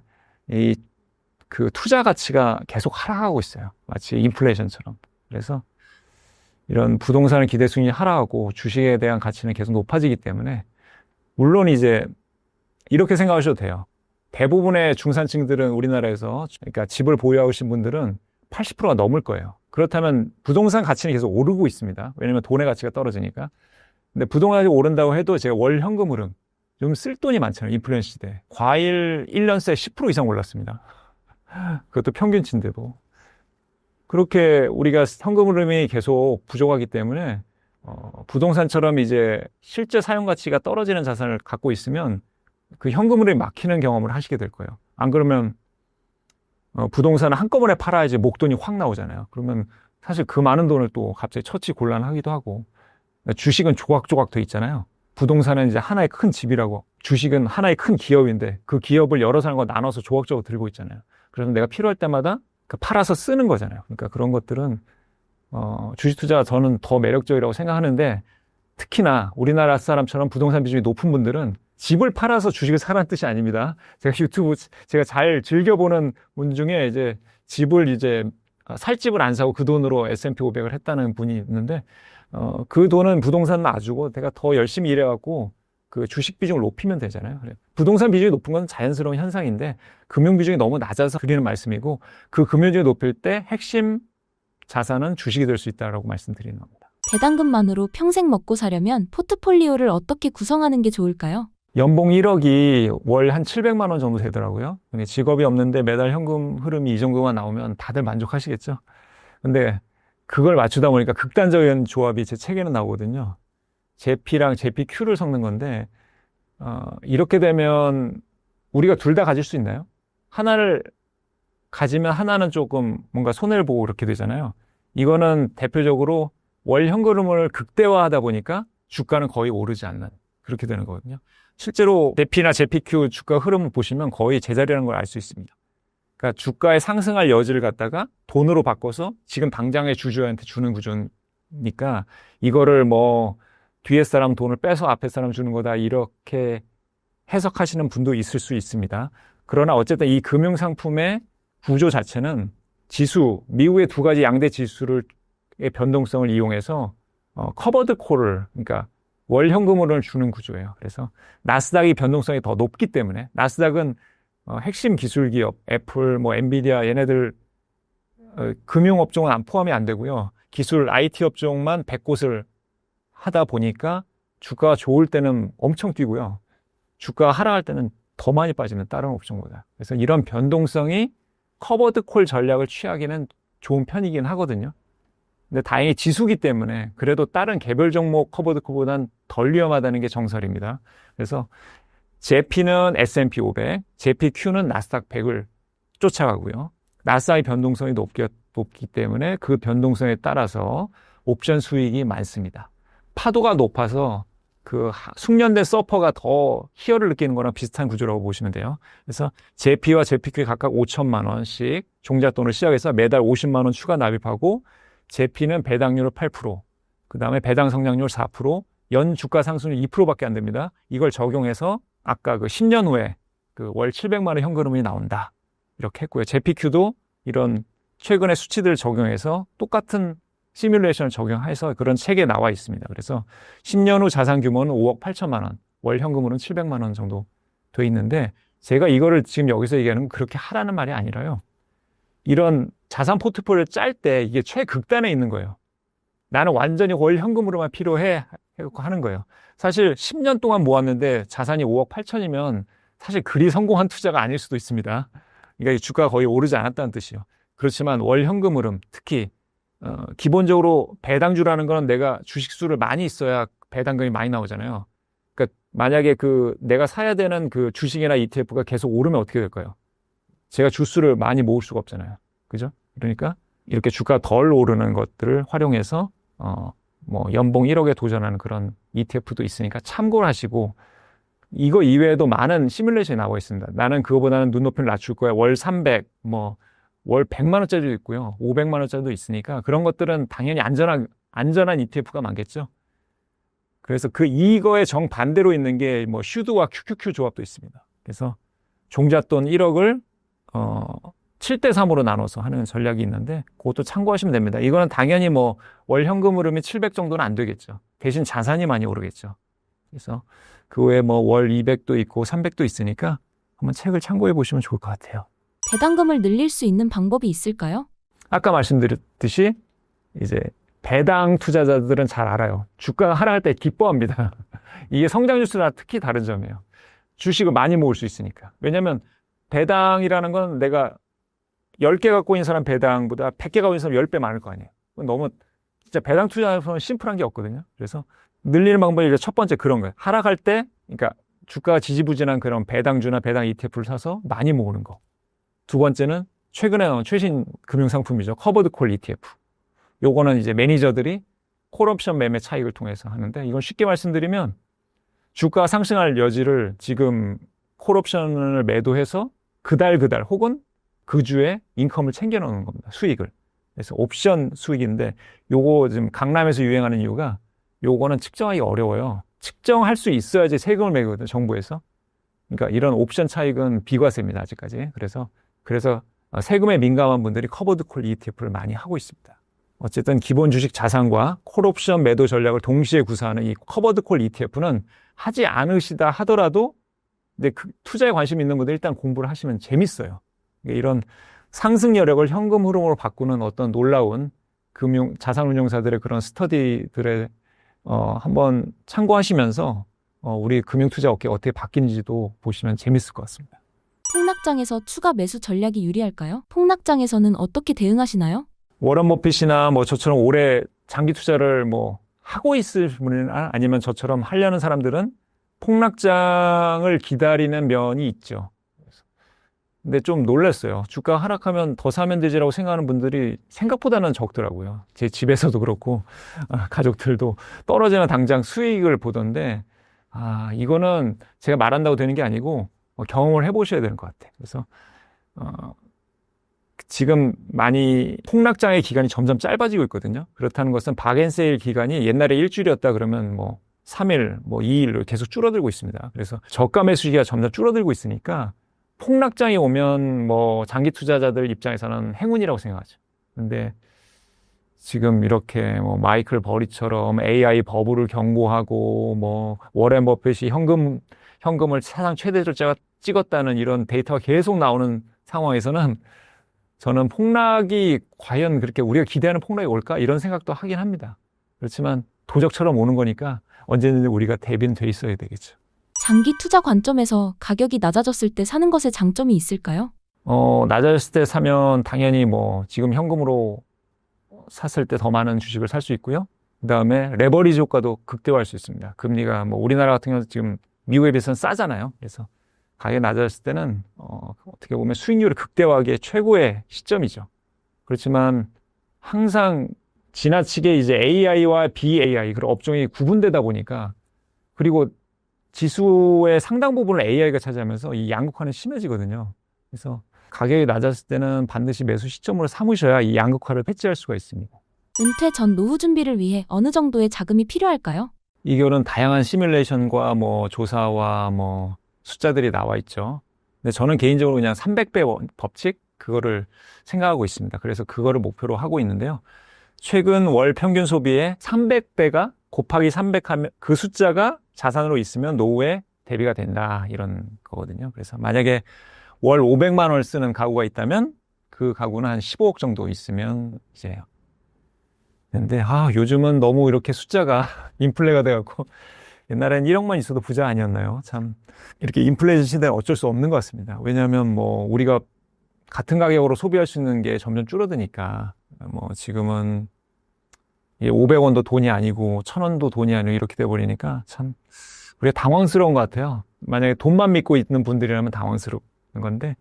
그 투자 가치가 계속 하락하고 있어요. 마치 인플레이션처럼. 그래서 이런 부동산의 기대 수익률이 하락하고 주식에 대한 가치는 계속 높아지기 때문에 물론 이제 이렇게 생각하셔도 돼요. 대부분의 중산층들은 우리나라에서 그러니까 집을 보유하고 계신 분들은 80%가 넘을 거예요. 그렇다면 부동산 가치는 계속 오르고 있습니다. 왜냐하면 돈의 가치가 떨어지니까. 근데 부동산이 오른다고 해도 제가 월 현금 흐름 좀 쓸 돈이 많잖아요. 인플레이션 시대. 과일 1년 새 10% 이상 올랐습니다. 그것도 평균치인데 뭐. 그렇게 우리가 현금 흐름이 계속 부족하기 때문에 부동산처럼 이제 실제 사용 가치가 떨어지는 자산을 갖고 있으면 그 현금 흐름이 막히는 경험을 하시게 될 거예요. 안 그러면 부동산을 한꺼번에 팔아야지 목돈이 확 나오잖아요. 그러면 사실 그 많은 돈을 또 갑자기 처치 곤란하기도 하고, 주식은 조각조각 돼 있잖아요. 부동산은 이제 하나의 큰 집이라고, 주식은 하나의 큰 기업인데 그 기업을 여러 사람과 나눠서 조각조각 들고 있잖아요. 그래서 내가 필요할 때마다 팔아서 쓰는 거잖아요. 그러니까 그런 것들은 주식 투자가 저는 더 매력적이라고 생각하는데, 특히나 우리나라 사람처럼 부동산 비중이 높은 분들은 집을 팔아서 주식을 사라는 뜻이 아닙니다. 제가 유튜브 제가 잘 즐겨보는 분 중에 이제 집을 이제 살 집을 안 사고 그 돈으로 S&P 500을 했다는 분이 있는데, 그 돈은 부동산 놔주고 내가 더 열심히 일해갖고 그 주식 비중을 높이면 되잖아요. 부동산 비중이 높은 건 자연스러운 현상인데 금융 비중이 너무 낮아서 드리는 말씀이고, 그 금융 비중을 높일 때 핵심 자산은 주식이 될 수 있다라고 말씀드리는 겁니다. 배당금만으로 평생 먹고 사려면 포트폴리오를 어떻게 구성하는 게 좋을까요? 연봉 1억이 월 한 700만 원 정도 되더라고요. 근데 직업이 없는데 매달 현금 흐름이 이 정도만 나오면 다들 만족하시겠죠. 근데 그걸 맞추다 보니까 극단적인 조합이 제 책에는 나오거든요. JP랑 JPQ를 섞는 건데, 이렇게 되면 우리가 둘 다 가질 수 있나요? 하나를 가지면 하나는 조금 뭔가 손해를 보고 그렇게 되잖아요. 이거는 대표적으로 월 현금흐름을 극대화하다 보니까 주가는 거의 오르지 않는, 그렇게 되는 거거든요. 실제로 JP나 JPQ 주가 흐름을 보시면 거의 제자리라는 걸 알 수 있습니다. 그러니까 주가의 상승할 여지를 갖다가 돈으로 바꿔서 지금 당장의 주주한테 주는 구조니까, 이거를 뭐 뒤에 사람 돈을 빼서 앞에 사람 주는 거다 이렇게 해석하시는 분도 있을 수 있습니다. 그러나 어쨌든 이 금융상품의 구조 자체는 지수, 미국의 두 가지 양대 지수의 변동성을 이용해서 커버드 콜을, 그러니까 월 현금흐름을 주는 구조예요. 그래서 나스닥이 변동성이 더 높기 때문에, 나스닥은 핵심 기술 기업, 애플, 뭐 엔비디아 얘네들 금융 업종은 안 포함이 안 되고요. 기술 IT 업종만 100곳을 하다 보니까 주가가 좋을 때는 엄청 뛰고요. 주가가 하락할 때는 더 많이 빠지는 다른 업종보다. 그래서 이런 변동성이 커버드 콜 전략을 취하기는 좋은 편이긴 하거든요. 근데 다행히 지수기 때문에 그래도 다른 개별 종목 커버드 콜보단 덜 위험하다는 게 정설입니다. 그래서 JP는 S&P 500, JPQ는 나스닥 100을 쫓아가고요. 나스닥의 변동성이 높기 때문에 그 변동성에 따라서 옵션 수익이 많습니다. 파도가 높아서 그 숙련된 서퍼가 더 희열을 느끼는 거랑 비슷한 구조라고 보시면 돼요. 그래서 JP와 JPQ에 각각 5천만 원씩 종잣돈을 시작해서 매달 50만 원 추가 납입하고, JP는 배당률 8%, 그 다음에 배당 성장률 4%, 연 주가 상승률 2%밖에 안 됩니다. 이걸 적용해서 아까 그 10년 후에 그 월 700만 원 현금흐름이 나온다, 이렇게 했고요. JPQ도 이런 최근의 수치들을 적용해서 똑같은 시뮬레이션을 적용해서 그런 책에 나와 있습니다. 그래서 10년 후 자산 규모는 5억 8천만 원, 월 현금으로는 700만 원 정도 돼 있는데, 제가 이거를 지금 여기서 얘기하는 건 그렇게 하라는 말이 아니라요. 이런 자산 포트폴리오를 짤 때 이게 최극단에 있는 거예요. 나는 완전히 월 현금으로만 필요해 하는 거예요. 사실 10년 동안 모았는데 자산이 5억 8천이면 사실 그리 성공한 투자가 아닐 수도 있습니다. 그러니까 주가가 거의 오르지 않았다는 뜻이요. 그렇지만 월 현금 흐름, 특히 기본적으로 배당주라는 거는 내가 주식수를 많이 있어야 배당금이 많이 나오잖아요. 그러니까 만약에 내가 사야 되는 그 주식이나 ETF가 계속 오르면 어떻게 될까요? 제가 주수를 많이 모을 수가 없잖아요. 그죠? 그러니까 이렇게 주가가 덜 오르는 것들을 활용해서 뭐 연봉 1억에 도전하는 그런 ETF도 있으니까 참고를 하시고, 이거 이외에도 많은 시뮬레이션이 나와 있습니다. 나는 그거보다는 눈높이를 낮출 거야. 월 300, 월 100만 원짜리도 있고요. 500만 원짜리도 있으니까 그런 것들은 당연히 안전한 ETF가 많겠죠. 그래서 이거의 정반대로 있는 게 뭐 슈드와 QQQ 조합도 있습니다. 그래서 종잣돈 1억을 7대3으로 나눠서 하는 전략이 있는데 그것도 참고하시면 됩니다. 이거는 당연히 뭐 월 현금 흐름이 700 정도는 안 되겠죠. 대신 자산이 많이 오르겠죠. 그래서 그 외에 뭐 월 200도 있고 300도 있으니까 한번 책을 참고해 보시면 좋을 것 같아요. 배당금을 늘릴 수 있는 방법이 있을까요? 아까 말씀드렸듯이 이제 배당 투자자들은 잘 알아요. 주가가 하락할 때 기뻐합니다. 이게 성장 주스랑 특히 다른 점이에요. 주식을 많이 모을 수 있으니까. 왜냐하면 배당이라는 건 내가 10개 갖고 있는 사람 배당보다 100개 갖고 있는 사람 10배 많을 거 아니에요. 너무 진짜 배당 투자에서는 심플한 게 없거든요. 그래서 늘리는 방법이 이제 첫 번째 그런 거예요. 하락할 때, 그러니까 주가가 지지부진한 그런 배당주나 배당 ETF를 사서 많이 모으는 거. 두 번째는 최근에 나온 최신 금융상품이죠. 커버드 콜 ETF. 요거는 이제 매니저들이 콜옵션 매매 차익을 통해서 하는데, 이건 쉽게 말씀드리면 주가가 상승할 여지를 지금 콜옵션을 매도해서 그달 혹은 그 주에 인컴을 챙겨 놓는 겁니다. 수익을. 그래서 옵션 수익인데, 요거 지금 강남에서 유행하는 이유가 요거는 측정하기 어려워요. 측정할 수 있어야지 세금을 매거든요, 정부에서. 그러니까 이런 옵션 차익은 비과세입니다, 아직까지. 그래서 세금에 민감한 분들이 커버드 콜 ETF를 많이 하고 있습니다. 어쨌든 기본 주식 자산과 콜옵션 매도 전략을 동시에 구사하는 이 커버드 콜 ETF는 하지 않으시다 하더라도, 근데 그 투자에 관심 있는 분들 일단 공부를 하시면 재밌어요. 이런 상승 여력을 현금 흐름으로 바꾸는 어떤 놀라운 자산운용사들의 그런 스터디들에 한번 참고하시면서 우리 금융투자 업계 어떻게 바뀌는지도 보시면 재밌을 것 같습니다. 폭락장에서 추가 매수 전략이 유리할까요? 폭락장에서는 어떻게 대응하시나요? 워런 버핏이나 저처럼 오래 장기 투자를 하고 있을 분이나 아니면 저처럼 하려는 사람들은 폭락장을 기다리는 면이 있죠. 근데 좀 놀랐어요. 주가 하락하면 더 사면 되지라고 생각하는 분들이 생각보다는 적더라고요. 제 집에서도 그렇고 가족들도 떨어지면 당장 수익을 보던데, 이거는 제가 말한다고 되는 게 아니고 경험을 해보셔야 되는 것 같아요. 그래서 지금 많이 폭락장의 기간이 점점 짧아지고 있거든요. 그렇다는 것은 박앤세일 기간이 옛날에 일주일이었다 그러면 3일, 2일로 계속 줄어들고 있습니다. 그래서 저가 매수 시기가 점점 줄어들고 있으니까 폭락장이 오면 장기 투자자들 입장에서는 행운이라고 생각하죠. 근데 지금 이렇게 마이클 버리처럼 AI 버블을 경고하고 워렌 버핏이 현금을 사상 최대로 찍었다는 이런 데이터가 계속 나오는 상황에서는 저는 폭락이 과연 그렇게 우리가 기대하는 폭락이 올까? 이런 생각도 하긴 합니다. 그렇지만 도적처럼 오는 거니까 언제든지 우리가 대비는 돼 있어야 되겠죠. 장기 투자 관점에서 가격이 낮아졌을 때 사는 것에 장점이 있을까요? 낮아졌을 때 사면 당연히 지금 현금으로 샀을 때 더 많은 주식을 살 수 있고요. 그다음에 레버리지 효과도 극대화할 수 있습니다. 금리가 우리나라 같은 경우는 지금 미국에 비해서는 싸잖아요. 그래서 가격이 낮아졌을 때는 어떻게 보면 수익률을 극대화하기에 최고의 시점이죠. 그렇지만 항상 지나치게 이제 AI와 BAI 그런 업종이 구분되다 보니까, 그리고 지수의 상당 부분을 AI가 차지하면서 이 양극화는 심해지거든요. 그래서 가격이 낮았을 때는 반드시 매수 시점으로 삼으셔야 이 양극화를 배치할 수가 있습니다. 은퇴 전 노후 준비를 위해 어느 정도의 자금이 필요할까요? 이거는 다양한 시뮬레이션과 조사와 숫자들이 나와 있죠. 근데 저는 개인적으로 그냥 300배 법칙 그거를 생각하고 있습니다. 그래서 그거를 목표로 하고 있는데요. 최근 월 평균 소비의 300배가 곱하기 300 하면 그 숫자가 자산으로 있으면 노후에 대비가 된다, 이런 거거든요. 그래서 만약에 월 500만 원을 쓰는 가구가 있다면 그 가구는 한 15억 정도 있으면 이제 근데 요즘은 너무 이렇게 숫자가 인플레가 돼갖고 옛날엔 1억만 있어도 부자 아니었나요? 참 이렇게 인플레이션 시대는 어쩔 수 없는 것 같습니다. 왜냐하면 우리가 같은 가격으로 소비할 수 있는 게 점점 줄어드니까 지금은 500원도 돈이 아니고 1000원도 돈이 아니고 이렇게 돼버리니까 참 우리가 당황스러운 것 같아요. 만약에 돈만 믿고 있는 분들이라면 당황스러운 건데,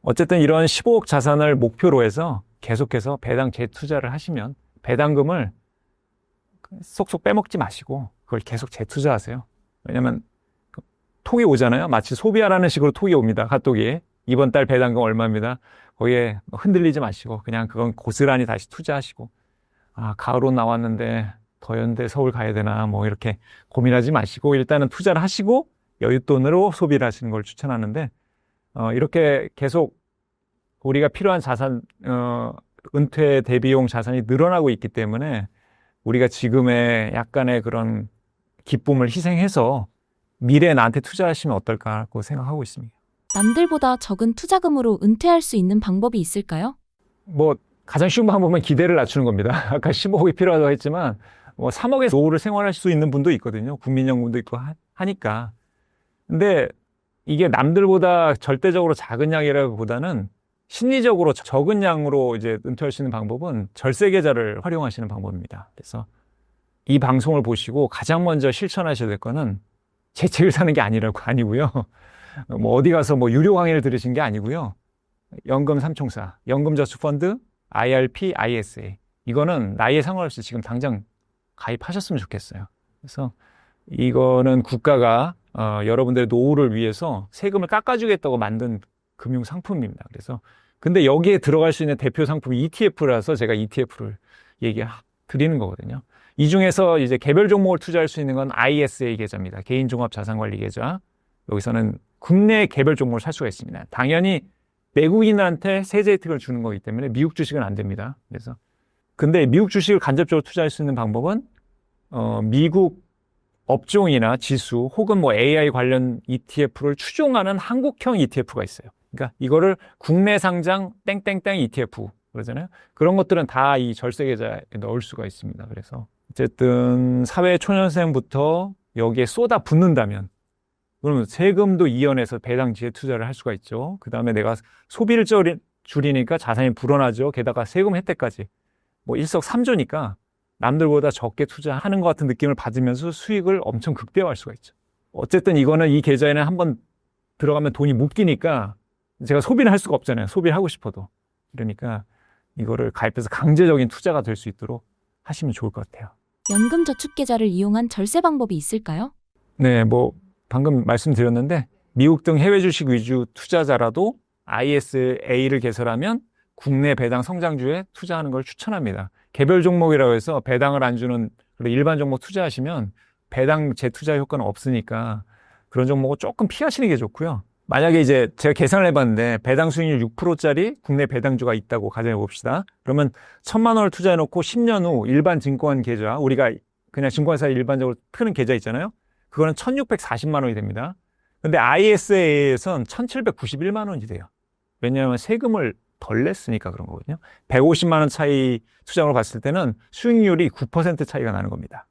어쨌든 이런 15억 자산을 목표로 해서 계속해서 배당 재투자를 하시면 배당금을 쏙쏙 빼먹지 마시고 그걸 계속 재투자하세요. 왜냐면 톡이 오잖아요. 마치 소비하라는 식으로 톡이 옵니다. 카톡이. 이번 달 배당금 얼마입니다. 거기에 흔들리지 마시고 그냥 그건 고스란히 다시 투자하시고, 가을 옷 나왔는데 더현대 서울 가야 되나 이렇게 고민하지 마시고 일단은 투자를 하시고 여윳돈으로 소비를 하시는 걸 추천하는데, 이렇게 계속 우리가 필요한 자산, 은퇴 대비용 자산이 늘어나고 있기 때문에 우리가 지금의 약간의 그런 기쁨을 희생해서 미래에 나한테 투자하시면 어떨까라고 생각하고 있습니다. 남들보다 적은 투자금으로 은퇴할 수 있는 방법이 있을까요? 가장 쉬운 방법은 기대를 낮추는 겁니다. 아까 15억이 필요하다고 했지만 3억의 노후를 생활할 수 있는 분도 있거든요. 국민연금도 있고 하니까. 근데 이게 남들보다 절대적으로 작은 양이라기보다는 심리적으로 적은 양으로 이제 은퇴할 수 있는 방법은 절세 계좌를 활용하시는 방법입니다. 그래서 이 방송을 보시고 가장 먼저 실천하셔야 될 거는 제 책을 사는 게 아니고요. 뭐 어디 가서 뭐 유료 강의를 들으신 게 아니고요. 연금 삼총사, 연금저축펀드, IRP, ISA. 이거는 나이에 상관없이 지금 당장 가입하셨으면 좋겠어요. 그래서 이거는 국가가 여러분들의 노후를 위해서 세금을 깎아주겠다고 만든 금융 상품입니다. 그래서 근데 여기에 들어갈 수 있는 대표 상품이 ETF라서 제가 ETF를 드리는 거거든요. 이 중에서 이제 개별 종목을 투자할 수 있는 건 ISA 계좌입니다. 개인종합자산관리 계좌. 여기서는 국내 개별 종목을 살 수가 있습니다. 당연히 외국인한테 세제 혜택을 주는 거기 때문에 미국 주식은 안 됩니다. 그래서 근데 미국 주식을 간접적으로 투자할 수 있는 방법은 미국 업종이나 지수 혹은 뭐 AI 관련 ETF를 추종하는 한국형 ETF가 있어요. 그러니까 이거를 국내 상장 땡땡땡 ETF 그러잖아요. 그런 것들은 다 이 절세 계좌에 넣을 수가 있습니다. 그래서 어쨌든 사회 초년생부터 여기에 쏟아 붓는다면 그러면 세금도 이연해서 배당지에 투자를 할 수가 있죠. 그 다음에 내가 소비를 줄이니까 자산이 불어나죠. 게다가 세금 혜택까지 뭐 일석삼조니까 남들보다 적게 투자하는 것 같은 느낌을 받으면서 수익을 엄청 극대화할 수가 있죠. 어쨌든 이거는 이 계좌에는 한번 들어가면 돈이 묶이니까 제가 소비를 할 수가 없잖아요. 소비를 하고 싶어도. 그러니까 이거를 가입해서 강제적인 투자가 될 수 있도록 하시면 좋을 것 같아요. 연금저축계좌를 이용한 절세 방법이 있을까요? 네, 뭐 방금 말씀드렸는데 미국 등 해외 주식 위주 투자자라도 ISA를 개설하면 국내 배당 성장주에 투자하는 걸 추천합니다. 개별 종목이라고 해서 배당을 안 주는 일반 종목 투자하시면 배당 재투자 효과는 없으니까 그런 종목은 조금 피하시는 게 좋고요. 만약에 이제 제가 계산을 해봤는데 배당 수익률 6%짜리 국내 배당주가 있다고 가정해 봅시다. 그러면 1,000만 원을 투자해 놓고 10년 후 일반 증권 계좌, 우리가 그냥 증권사에 일반적으로 트는 계좌 있잖아요. 그거는 1,640만 원이 됩니다. 근데 ISA에선 1,791만 원이 돼요. 왜냐하면 세금을 덜 냈으니까 그런 거거든요. 150만 원 차이 투자로 봤을 때는 수익률이 9% 차이가 나는 겁니다.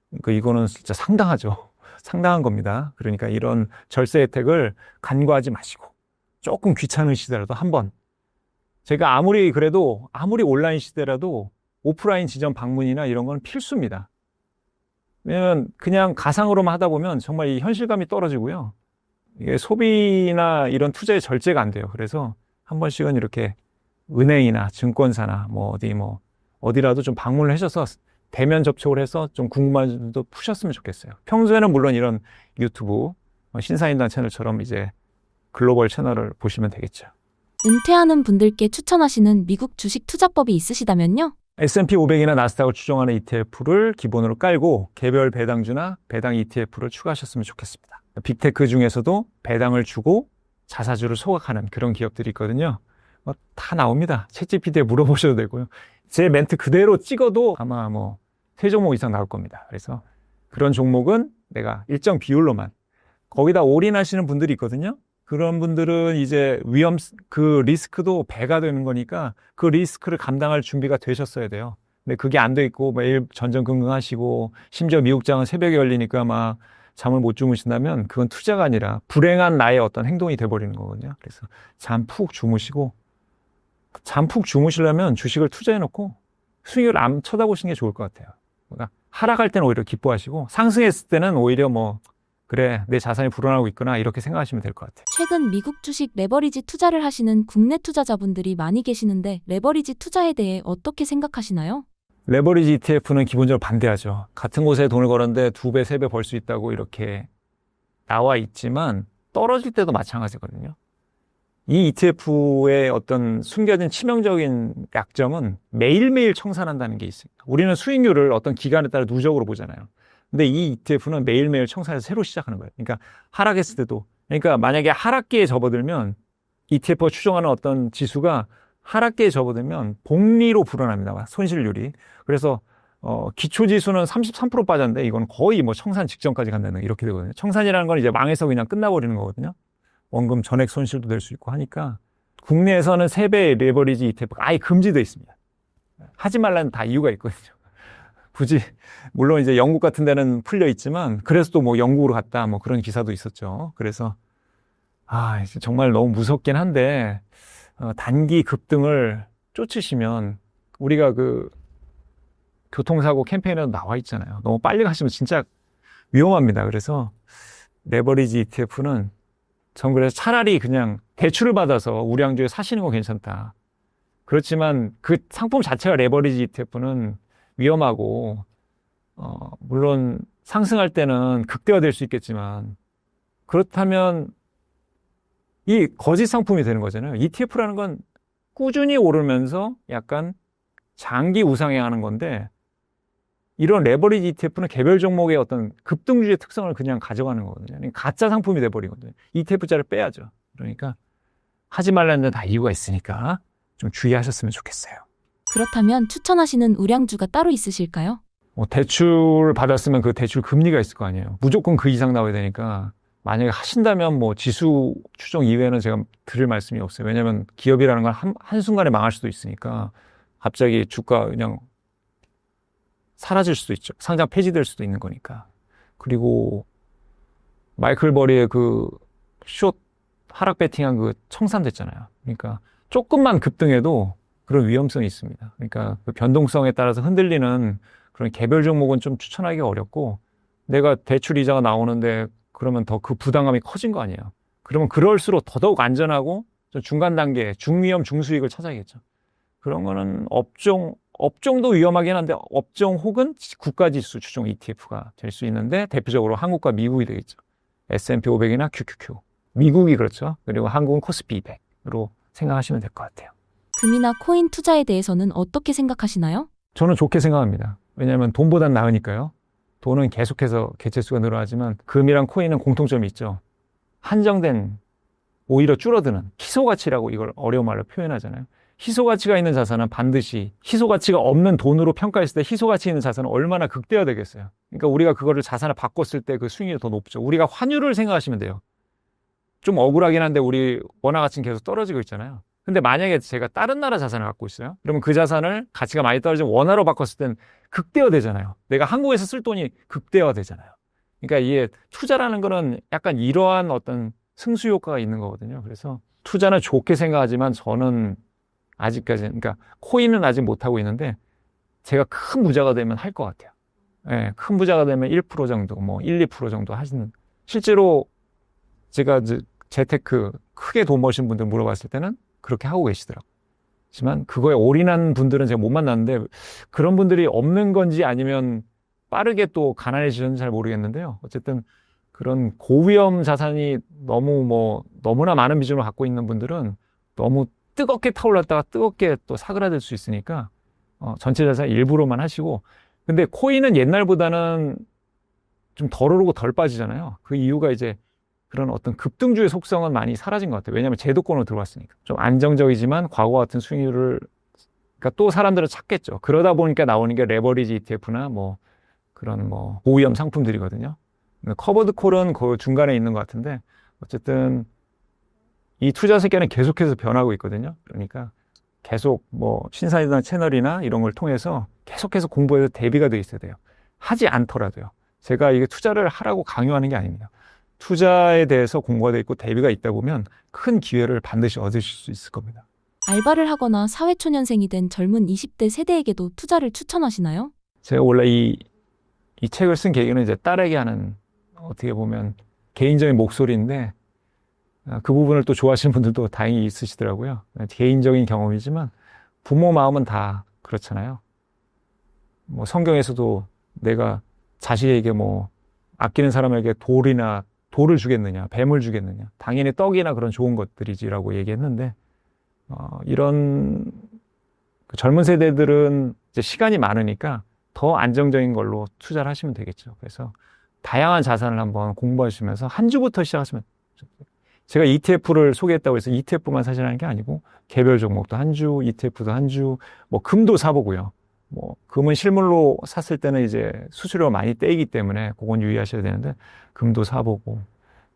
그러니까 이거는 진짜 상당하죠. 상당한 겁니다. 그러니까 이런 절세 혜택을 간과하지 마시고 조금 귀찮으시더라도 한번 제가 아무리 온라인 시대라도 오프라인 지점 방문이나 이런 건 필수입니다. 왜냐면 그냥 가상으로만 하다 보면 정말 이 현실감이 떨어지고요. 이게 소비나 이런 투자의 절제가 안 돼요. 그래서 한 번씩은 이렇게 은행이나 증권사나 어디라도 좀 방문을 하셔서 대면 접촉을 해서 좀 궁금한 점도 푸셨으면 좋겠어요. 평소에는 물론 이런 유튜브 신사임당 채널처럼 이제 글로벌 채널을 보시면 되겠죠. 은퇴하는 분들께 추천하시는 미국 주식 투자법이 있으시다면요? S&P 500이나 나스닥을 추종하는 ETF를 기본으로 깔고 개별 배당주나 배당 ETF를 추가하셨으면 좋겠습니다. 빅테크 중에서도 배당을 주고 자사주를 소각하는 그런 기업들이 있거든요. 다 나옵니다. 챗GPT에 물어보셔도 되고요. 제 멘트 그대로 찍어도 아마 3종목 이상 나올 겁니다. 그래서 그런 종목은 내가 일정 비율로만 거기다 올인하시는 분들이 있거든요. 그런 분들은 이제 그 리스크도 배가 되는 거니까 그 리스크를 감당할 준비가 되셨어야 돼요. 근데 그게 안 돼 있고 매일 전전긍긍하시고 심지어 미국장은 새벽에 열리니까 막 잠을 못 주무신다면 그건 투자가 아니라 불행한 나의 어떤 행동이 돼버리는 거거든요. 그래서 잠 푹 주무시려면 주식을 투자해놓고 수익을 안 쳐다보시는 게 좋을 것 같아요. 그러니까 하락할 때는 오히려 기뻐하시고 상승했을 때는 오히려 그래 내 자산이 불어나고 있구나 이렇게 생각하시면 될 것 같아요. 최근 미국 주식 레버리지 투자를 하시는 국내 투자자분들이 많이 계시는데 레버리지 투자에 대해 어떻게 생각하시나요? 레버리지 ETF는 기본적으로 반대하죠. 같은 곳에 돈을 걸었는데 2배, 3배 벌 수 있다고 이렇게 나와 있지만 떨어질 때도 마찬가지거든요. 이 ETF의 어떤 숨겨진 치명적인 약점은 매일매일 청산한다는 게 있습니다. 우리는 수익률을 어떤 기간에 따라 누적으로 보잖아요. 근데 이 ETF는 매일매일 청산해서 새로 시작하는 거예요. 그러니까 하락했을 때도. 그러니까 만약에 하락기에 접어들면 ETF가 추정하는 어떤 지수가 하락기에 접어들면 복리로 불어납니다. 손실률이. 그래서 기초지수는 33% 빠졌는데 이건 거의 청산 직전까지 간다는 이렇게 되거든요. 청산이라는 건 이제 망해서 그냥 끝나버리는 거거든요. 원금 전액 손실도 될 수 있고 하니까 국내에서는 3배 레버리지 ETF가 아예 금지되어 있습니다. 하지 말라는 다 이유가 있거든요. 굳이 물론 이제 영국 같은 데는 풀려 있지만 그래서 또 영국으로 갔다 그런 기사도 있었죠. 그래서 정말 너무 무섭긴 한데 단기 급등을 쫓으시면 우리가 그 교통사고 캠페인에도 나와 있잖아요. 너무 빨리 가시면 진짜 위험합니다. 그래서 레버리지 ETF는 전 그래서 차라리 그냥 대출을 받아서 우량주에 사시는 거 괜찮다. 그렇지만 그 상품 자체가 레버리지 ETF는 위험하고 물론 상승할 때는 극대화될 수 있겠지만 그렇다면 이 거짓 상품이 되는 거잖아요. ETF라는 건 꾸준히 오르면서 약간 장기 우상향하는 건데 이런 레버리지 ETF는 개별 종목의 어떤 급등주의 특성을 그냥 가져가는 거거든요. 그러니까 가짜 상품이 돼버리거든요. ETF자를 빼야죠. 그러니까 하지 말라는 데는 다 이유가 있으니까 좀 주의하셨으면 좋겠어요. 그렇다면 추천하시는 우량주가 따로 있으실까요? 대출 받았으면 그 대출 금리가 있을 거 아니에요. 무조건 그 이상 나와야 되니까 만약에 하신다면 뭐 지수 추정 이외에는 제가 드릴 말씀이 없어요. 왜냐하면 기업이라는 건 한순간에 망할 수도 있으니까 갑자기 주가 그냥 사라질 수도 있죠. 상장 폐지될 수도 있는 거니까. 그리고 마이클 버리의 그 숏 하락 베팅한 그 청산됐잖아요. 그러니까 조금만 급등해도 그런 위험성이 있습니다. 그러니까 그 변동성에 따라서 흔들리는 그런 개별 종목은 좀 추천하기가 어렵고 내가 대출 이자가 나오는데 그러면 더 그 부담감이 커진 거 아니에요. 그러면 그럴수록 더더욱 안전하고 좀 중간 단계, 중위험, 중수익을 찾아야겠죠. 그런 거는 업종도 위험하긴 한데 업종 혹은 국가지수 추종 ETF가 될 수 있는데 대표적으로 한국과 미국이 되겠죠. S&P 500이나 QQQ. 미국이 그렇죠. 그리고 한국은 코스피 200으로 생각하시면 될 것 같아요. 금이나 코인 투자에 대해서는 어떻게 생각하시나요? 저는 좋게 생각합니다. 왜냐하면 돈보단 나으니까요. 돈은 계속해서 개체수가 늘어나지만 금이랑 코인은 공통점이 있죠. 한정된, 오히려 줄어드는 희소가치라고 이걸 어려운 말로 표현하잖아요. 희소가치가 있는 자산은 반드시 희소가치가 없는 돈으로 평가했을 때 희소가치 있는 자산은 얼마나 극대화되겠어요. 그러니까 우리가 그거를 자산을 바꿨을 때 그 수익률이 더 높죠. 우리가 환율을 생각하시면 돼요. 좀 억울하긴 한데 우리 원화 가치는 계속 떨어지고 있잖아요. 근데 만약에 제가 다른 나라 자산을 갖고 있어요. 그러면 그 자산을 가치가 많이 떨어지면 원화로 바꿨을 땐 극대화되잖아요. 내가 한국에서 쓸 돈이 극대화되잖아요. 그러니까 이게 투자라는 거는 약간 이러한 어떤 승수 효과가 있는 거거든요. 그래서 투자는 좋게 생각하지만 저는 아직까지, 그러니까 코인은 아직 못하고 있는데 제가 큰 부자가 되면 할 것 같아요. 예, 큰 부자가 되면 1% 정도, 뭐 1, 2% 정도 하시는. 실제로 제가 재테크 크게 돈 버신 분들 물어봤을 때는 그렇게 하고 계시더라고요. 하지만 그거에 올인한 분들은 제가 못 만났는데 그런 분들이 없는 건지 아니면 빠르게 또 가난해지셨는지 잘 모르겠는데요. 어쨌든 그런 고위험 자산이 너무나 많은 비중을 갖고 있는 분들은 너무 뜨겁게 타올랐다가 뜨겁게 또 사그라들 수 있으니까 전체 자산 일부로만 하시고 근데 코인은 옛날보다는 좀 덜 오르고 덜 빠지잖아요. 그 이유가 이제 그런 어떤 급등주의 속성은 많이 사라진 것 같아요. 왜냐하면 제도권으로 들어왔으니까. 좀 안정적이지만 과거와 같은 수익률을 그러니까 또 사람들은 찾겠죠. 그러다 보니까 나오는 게 레버리지 ETF나 뭐 그런 뭐 고위험 상품들이거든요. 커버드 콜은 그 중간에 있는 것 같은데 어쨌든 이 투자 세계는 계속해서 변하고 있거든요. 그러니까 계속 뭐 신사이드나 채널이나 이런 걸 통해서 계속해서 공부해서 대비가 돼 있어야 돼요. 하지 않더라도요. 제가 이게 투자를 하라고 강요하는 게 아닙니다. 투자에 대해서 공부가 돼 있고 대비가 있다 보면 큰 기회를 반드시 얻으실 수 있을 겁니다. 알바를 하거나 사회초년생이 된 젊은 20대 세대에게도 투자를 추천하시나요? 제가 원래 이 책을 쓴 계기는 이제 딸에게 하는 어떻게 보면 개인적인 목소리인데 그 부분을 또 좋아하시는 분들도 다행히 있으시더라고요. 개인적인 경험이지만 부모 마음은 다 그렇잖아요. 뭐 성경에서도 내가 자식에게 뭐 아끼는 사람에게 돌을 주겠느냐, 뱀을 주겠느냐. 당연히 떡이나 그런 좋은 것들이지라고 얘기했는데 이런 젊은 세대들은 이제 시간이 많으니까 더 안정적인 걸로 투자를 하시면 되겠죠. 그래서 다양한 자산을 한번 공부하시면서 한 주부터 시작하시면 제가 ETF를 소개했다고 해서 ETF만 사시라는 게 아니고 개별 종목도 한 주, ETF도 한 주, 뭐 금도 사보고요. 뭐 금은 실물로 샀을 때는 이제 수수료가 많이 떼이기 때문에 그건 유의하셔야 되는데 금도 사보고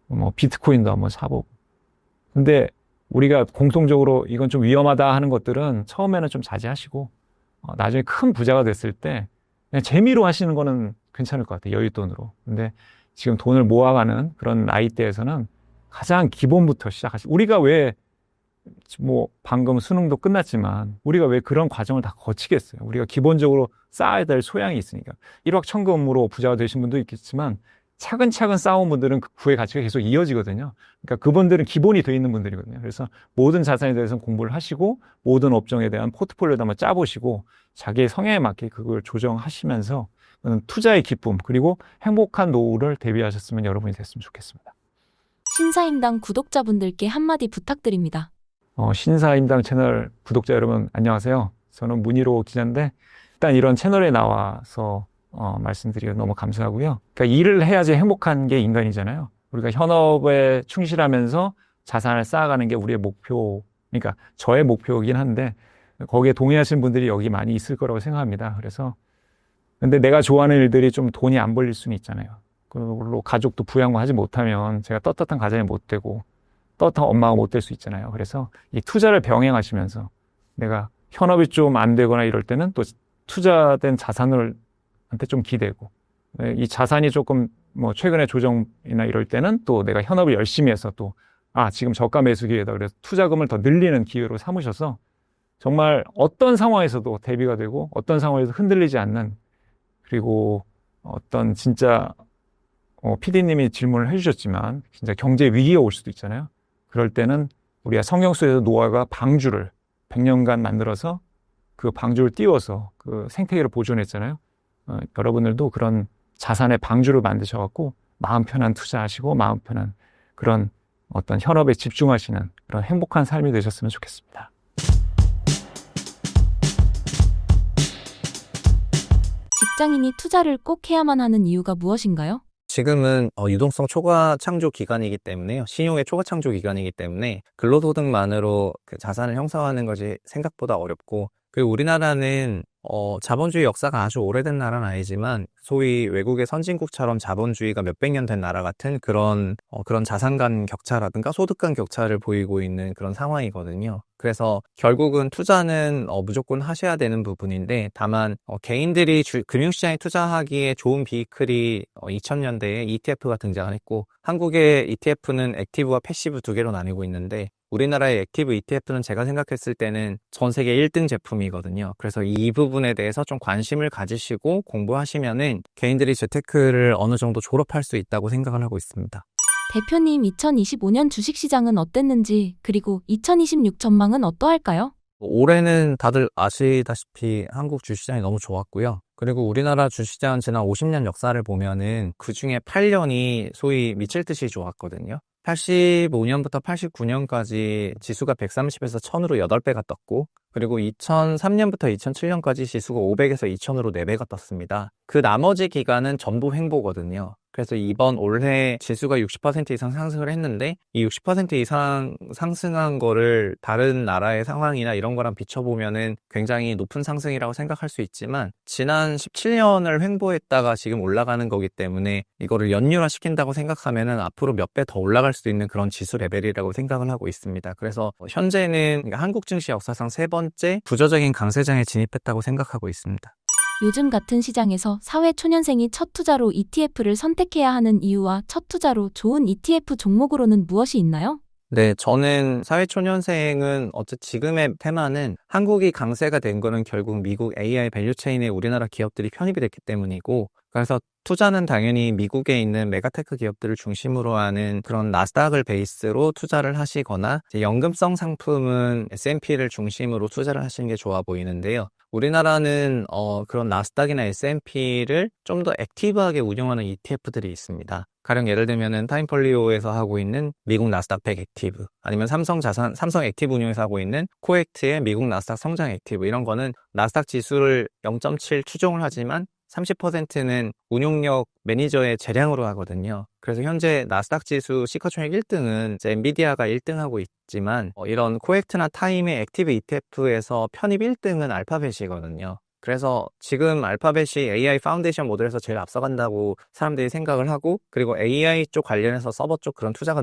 뭐 비트코인도 한번 사보고. 근데 우리가 공통적으로 이건 좀 위험하다 하는 것들은 처음에는 좀 자제하시고 나중에 큰 부자가 됐을 때 그냥 재미로 하시는 거는 괜찮을 것 같아요. 여윳돈으로. 근데 지금 돈을 모아가는 그런 나이대에서는 가장 기본부터 시작하시고 우리가 왜 뭐 방금 수능도 끝났지만 우리가 왜 그런 과정을 다 거치겠어요. 우리가 기본적으로 쌓아야 될 소양이 있으니까. 일확천금으로 부자가 되신 분도 있겠지만 차근차근 쌓아온 분들은 그 부의 가치가 계속 이어지거든요. 그러니까 그분들은 기본이 돼 있는 분들이거든요. 그래서 모든 자산에 대해서 공부를 하시고 모든 업종에 대한 포트폴리오도 한번 짜보시고 자기의 성향에 맞게 그걸 조정하시면서 투자의 기쁨 그리고 행복한 노후를 대비하셨으면 여러분이 됐으면 좋겠습니다. 신사임당 구독자분들께 한마디 부탁드립니다. 신사임당 채널 구독자 여러분 안녕하세요. 저는 문희로 기자인데 일단 이런 채널에 나와서 말씀드리기 너무 감사하고요. 그러니까 일을 해야지 행복한 게 인간이잖아요. 우리가 현업에 충실하면서 자산을 쌓아가는 게 우리의 목표, 그러니까 저의 목표이긴 한데 거기에 동의하시는 분들이 여기 많이 있을 거라고 생각합니다. 그래서 근데 내가 좋아하는 일들이 좀 돈이 안 벌릴 수는 있잖아요. 그걸로 가족도 부양하지 못하면 제가 떳떳한 가장이 못 되고 떳떳한 엄마가 못 될 수 있잖아요. 그래서 이 투자를 병행하시면서 내가 현업이 좀 안 되거나 이럴 때는 또 투자된 자산을 한테 좀 기대고 이 자산이 조금 뭐 최근에 조정이나 이럴 때는 또 내가 현업을 열심히 해서 또 지금 저가 매수 기회다 그래서 투자금을 더 늘리는 기회로 삼으셔서 정말 어떤 상황에서도 대비가 되고 어떤 상황에서 흔들리지 않는 그리고 어떤 진짜 PD님이 질문을 해주셨지만 진짜 경제 위기가 올 수도 있잖아요. 그럴 때는 우리가 성경 속에서 노아가 방주를 100년간 만들어서 그 방주를 띄워서 그 생태계를 보존했잖아요. 여러분들도 그런 자산의 방주를 만드셔갖고 마음 편한 투자하시고 마음 편한 그런 어떤 현업에 집중하시는 그런 행복한 삶이 되셨으면 좋겠습니다. 직장인이 투자를 꼭 해야만 하는 이유가 무엇인가요? 지금은 유동성 초과 창조 기간이기 때문에요. 신용의 초과 창조 기간이기 때문에 근로소득만으로 그 자산을 형성하는 것이 생각보다 어렵고 그리고 우리나라는 자본주의 역사가 아주 오래된 나라는 아니지만 소위 외국의 선진국처럼 자본주의가 몇백 년 된 나라 같은 그런 자산 간 격차라든가 소득 간 격차를 보이고 있는 그런 상황이거든요. 그래서 결국은 투자는 무조건 하셔야 되는 부분인데 다만 개인들이 금융시장에 투자하기에 좋은 비클이 2000년대에 ETF가 등장을 했고 한국의 ETF는 액티브와 패시브 두 개로 나뉘고 있는데 우리나라의 액티브 ETF는 제가 생각했을 때는 전 세계 1등 제품이거든요. 그래서 이 부분에 대해서 좀 관심을 가지시고 공부하시면은 개인들이 재테크를 어느 정도 졸업할 수 있다고 생각을 하고 있습니다. 대표님, 2025년 주식시장은 어땠는지 그리고 2026 전망은 어떠할까요? 올해는 다들 아시다시피 한국 주식시장이 너무 좋았고요. 그리고 우리나라 주식시장은 지난 50년 역사를 보면은 그 중에 8년이 소위 미칠 듯이 좋았거든요. 85년부터 89년까지 지수가 130에서 1000으로 8배가 떴고 그리고 2003년부터 2007년까지 지수가 500에서 2000으로 4배가 떴습니다. 그 나머지 기간은 전부 횡보거든요. 그래서 이번 올해 지수가 60% 이상 상승을 했는데 이 60% 이상 상승한 거를 다른 나라의 상황이나 이런 거랑 비춰보면은 굉장히 높은 상승이라고 생각할 수 있지만 지난 17년을 횡보했다가 지금 올라가는 거기 때문에 이거를 연율화 시킨다고 생각하면은 앞으로 몇 배 더 올라갈 수도 있는 그런 지수 레벨이라고 생각을 하고 있습니다. 그래서 현재는 한국 증시 역사상 세 번째 부정적인 강세장에 진입했다고 생각하고 있습니다. 요즘 같은 시장에서 사회 초년생이 첫 투자로 ETF를 선택해야 하는 이유와 첫 투자로 좋은 ETF 종목으로는 무엇이 있나요? 네, 저는 사회초년생은 지금의 테마는 한국이 강세가 된 거는 결국 미국 AI 밸류체인에 우리나라 기업들이 편입이 됐기 때문이고 그래서 투자는 당연히 미국에 있는 메가테크 기업들을 중심으로 하는 그런 나스닥을 베이스로 투자를 하시거나 연금성 상품은 S&P를 중심으로 투자를 하시는 게 좋아 보이는데요. 우리나라는 그런 나스닥이나 S&P를 좀 더 액티브하게 운영하는 ETF들이 있습니다. 가령 예를 들면은 타임폴리오에서 하고 있는 미국 나스닥 100 액티브 아니면 삼성 액티브 운용에서 하고 있는 코엑트의 미국 나스닥 성장 액티브 이런 거는 나스닥 지수를 0.7 추종을 하지만 30%는 운용력 매니저의 재량으로 하거든요. 그래서 현재 나스닥 지수 시가총액 1등은 엔비디아가 1등하고 있지만 이런 코엑트나 타임의 액티브 ETF에서 편입 1등은 알파벳이거든요. 그래서 지금 알파벳이 AI 파운데이션 모델에서 제일 앞서간다고 사람들이 생각을 하고 그리고 AI 쪽 관련해서 서버 쪽 그런 투자가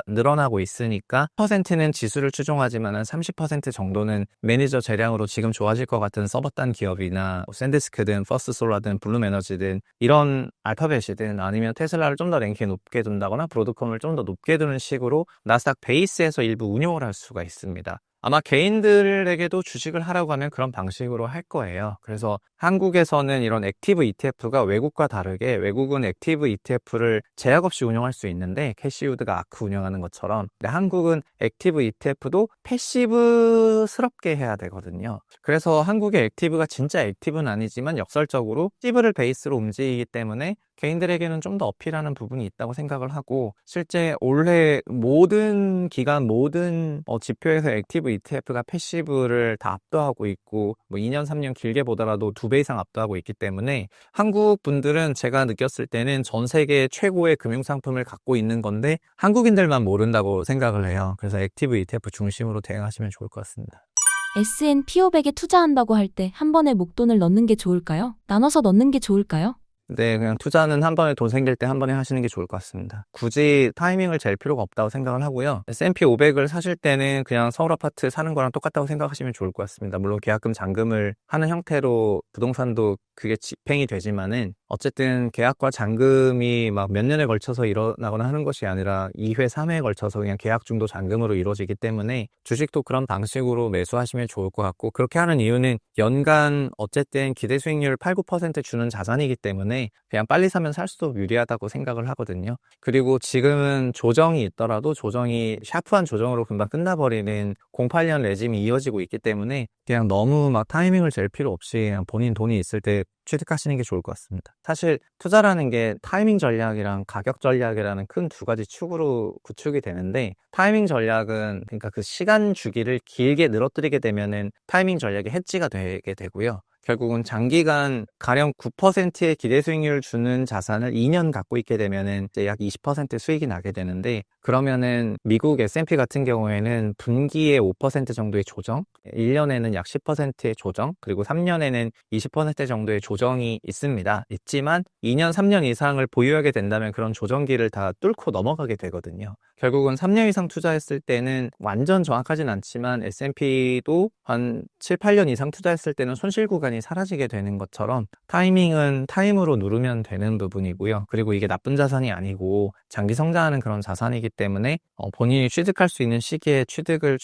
늘어나고 있으니까 퍼센트는 지수를 추종하지만 한 30% 정도는 매니저 재량으로 지금 좋아질 것 같은 서버단 기업이나 샌디스크든 퍼스트솔라든 블룸에너지든 이런 알파벳이든 아니면 테슬라를 좀 더 랭킹에 높게 둔다거나 브로드컴을 좀 더 높게 두는 식으로 나스닥 베이스에서 일부 운용을 할 수가 있습니다. 아마 개인들에게도 주식을 하라고 하면 그런 방식으로 할 거예요. 그래서 한국에서는 이런 액티브 ETF가 외국과 다르게 외국은 액티브 ETF를 제약 없이 운영할 수 있는데 캐시우드가 아크 운영하는 것처럼, 근데 한국은 액티브 ETF도 패시브스럽게 해야 되거든요. 그래서 한국의 액티브가 진짜 액티브는 아니지만 역설적으로 패시브를 베이스로 움직이기 때문에 개인들에게는 좀 더 어필하는 부분이 있다고 생각을 하고, 실제 올해 모든 기간 모든 지표에서 액티브 ETF가 패시브를 다 압도하고 있고, 뭐 2년 3년 길게 보더라도 2배 이상 압도하고 있기 때문에 한국 분들은 제가 느꼈을 때는 전 세계 최고의 금융상품을 갖고 있는 건데 한국인들만 모른다고 생각을 해요. 그래서 액티브 ETF 중심으로 대응하시면 좋을 것 같습니다. S&P 500에 투자한다고 할 때 한 번에 목돈을 넣는 게 좋을까요? 나눠서 넣는 게 좋을까요? 네, 그냥 투자는 한 번에 돈 생길 때 한 번에 하시는 게 좋을 것 같습니다. 굳이 타이밍을 잴 필요가 없다고 생각을 하고요. S&P 500을 사실 때는 그냥 서울 아파트 사는 거랑 똑같다고 생각하시면 좋을 것 같습니다. 물론 계약금 잔금을 하는 형태로 부동산도 그게 집행이 되지만은 어쨌든 계약과 잔금이 막 몇 년에 걸쳐서 일어나거나 하는 것이 아니라 2회, 3회에 걸쳐서 그냥 계약 중도 잔금으로 이루어지기 때문에 주식도 그런 방식으로 매수하시면 좋을 것 같고, 그렇게 하는 이유는 연간 어쨌든 기대 수익률 8, 9% 주는 자산이기 때문에 그냥 빨리 사면 살수록 유리하다고 생각을 하거든요. 그리고 지금은 조정이 있더라도 조정이 샤프한 조정으로 금방 끝나버리는 08년 레짐이 이어지고 있기 때문에 그냥 너무 막 타이밍을 잴 필요 없이 그냥 본인 돈이 있을 때 취득하시는 게 좋을 것 같습니다. 사실 투자라는 게 타이밍 전략이랑 가격 전략이라는 큰 두 가지 축으로 구축이 되는데, 타이밍 전략은 그러니까 그 시간 주기를 길게 늘어뜨리게 되면은 타이밍 전략이 해지가 되게 되고요. 결국은 장기간 가령 9%의 기대 수익률을 주는 자산을 2년 갖고 있게 되면은 이제 약 20% 수익이 나게 되는데, 그러면은 미국 S&P 같은 경우에는 분기에 5% 정도의 조정, 1년에는 약 10%의 조정, 그리고 3년에는 20% 정도의 조정이 있지만 2년, 3년 이상을 보유하게 된다면 그런 조정기를 다 뚫고 넘어가게 되거든요. 결국은 3년 이상 투자했을 때는 완전 정확하진 않지만 S&P도 한 7, 8년 이상 투자했을 때는 손실 구간이 사라지게 되는 것처럼 타이밍은 타임으로 누르면 되는 부분이고요. 그리고 이게 나쁜 자산이 아니고 장기 성장하는 그런 자산이기 때문에 본인이 취득할 수 있는 시기에 취득을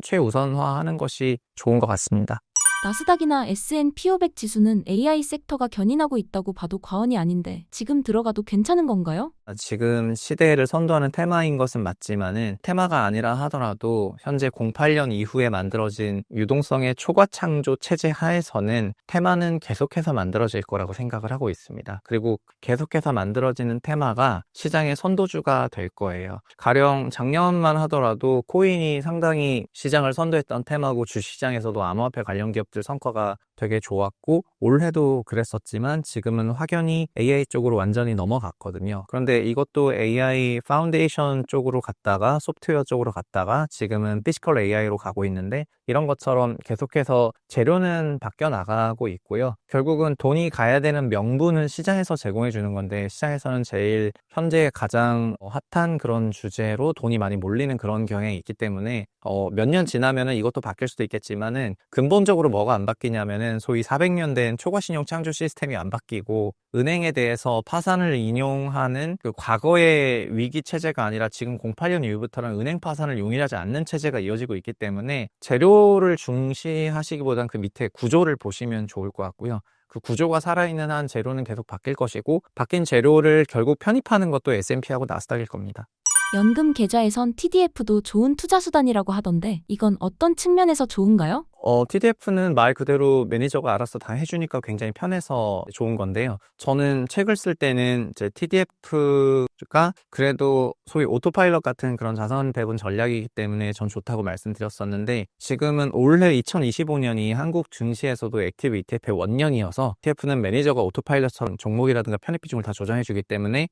최우선화하는 것이 좋은 것 같습니다. 나스닥이나 S&P 500 지수는 AI 섹터가 견인하고 있다고 봐도 과언이 아닌데 지금 들어가도 괜찮은 건가요? 지금 시대를 선도하는 테마인 것은 맞지만은 테마가 아니라 하더라도 현재 08년 이후에 만들어진 유동성의 초과 창조 체제 하에서는 테마는 계속해서 만들어질 거라고 생각을 하고 있습니다. 그리고 계속해서 만들어지는 테마가 시장의 선도주가 될 거예요. 가령 작년만 하더라도 코인이 상당히 시장을 선도했던 테마고, 주시장에서도 암호화폐 관련 기업들 성과가 되게 좋았고, 올해도 그랬었지만 지금은 확연히 AI 쪽으로 완전히 넘어갔거든요. 그런데 이것도 AI 파운데이션 쪽으로 갔다가 소프트웨어 쪽으로 갔다가 지금은 피지컬 AI로 가고 있는데, 이런 것처럼 계속해서 재료는 바뀌어 나가고 있고요. 결국은 돈이 가야 되는 명분은 시장에서 제공해 주는 건데, 시장에서는 제일 현재 가장 핫한 그런 주제로 돈이 많이 몰리는 그런 경향이 있기 때문에 몇 년 지나면은 이것도 바뀔 수도 있겠지만은 근본적으로 뭐가 안 바뀌냐면은 소위 400년 된 초과신용 창조 시스템이 안 바뀌고, 은행에 대해서 파산을 인용하는 그 과거의 위기 체제가 아니라 지금 08년 이후부터는 은행 파산을 용인하지 않는 체제가 이어지고 있기 때문에 재료를 중시하시기보단 그 밑에 구조를 보시면 좋을 것 같고요. 그 구조가 살아있는 한 재료는 계속 바뀔 것이고, 바뀐 재료를 결국 편입하는 것도 S&P하고 나스닥일 겁니다. 연금 계좌에선 TDF도 좋은 투자 수단이라고 하던데 이건 어떤 측면에서 좋은가요? TDF는 말 그대로 매니저가 알아서 다 해주니까 굉장히 편해서 좋은 건데요. 저는 책을 쓸 때는 이제 TDF가 그래도 소위 오토파일럿 같은 그런 자산 배분 전략이기 때문에 전 좋다고 말씀드렸었는데, 지금은 올해 2025년이 한국 증시에서도 액티브 ETF의 원년이어서 TDF는 매니저가 오토파일럿처럼 종목이라든가 편입 비중을 다 조정해주기 때문에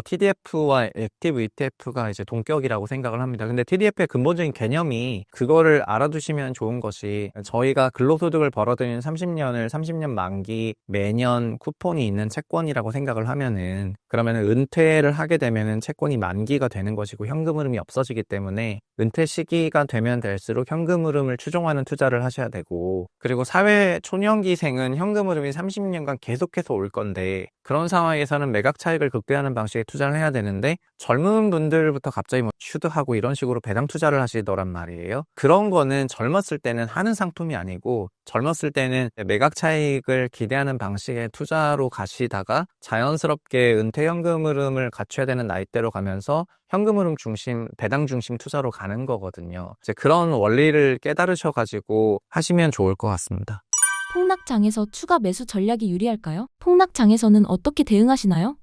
TDF와 액티브 ETF가 이제 동격이라고 생각을 합니다. 근데 TDF의 근본적인 개념이, 그거를 알아두시면 좋은 것이, 저희가 근로소득을 벌어들인 30년을 30년 만기 매년 쿠폰이 있는 채권이라고 생각을 하면은 그러면은 은퇴를 하게 되면은 채권이 만기가 되는 것이고 현금 흐름이 없어지기 때문에 은퇴 시기가 되면 될수록 현금 흐름을 추종하는 투자를 하셔야 되고 그리고 사회 초년기생은 현금 흐름이 30년간 계속해서 올 건데 그런 상황에서는 매각 차익을 극대화하는 방식의 투자를 해야 되는데 젊은 분들부터 갑자기 뭐 취득하고 이런 식으로 배당 투자를 하시더란 말이에요. 그런 거는 젊었을 때는 하는 상품이 아니고 젊었을 때는 매각 차익을 기대하는 방식의 투자로 가시다가 자연스럽게 은퇴 현금 흐름을 갖춰야 되는 나이대로 가면서 현금 흐름 중심, 배당 중심 투자로 가는 거거든요. 이제 그런 원리를 깨달으셔가지고 하시면 좋을 것 같습니다. 폭락장에서 추가 매수 전략이 유리할까요? 폭락장에서는 어떻게 대응하시나요?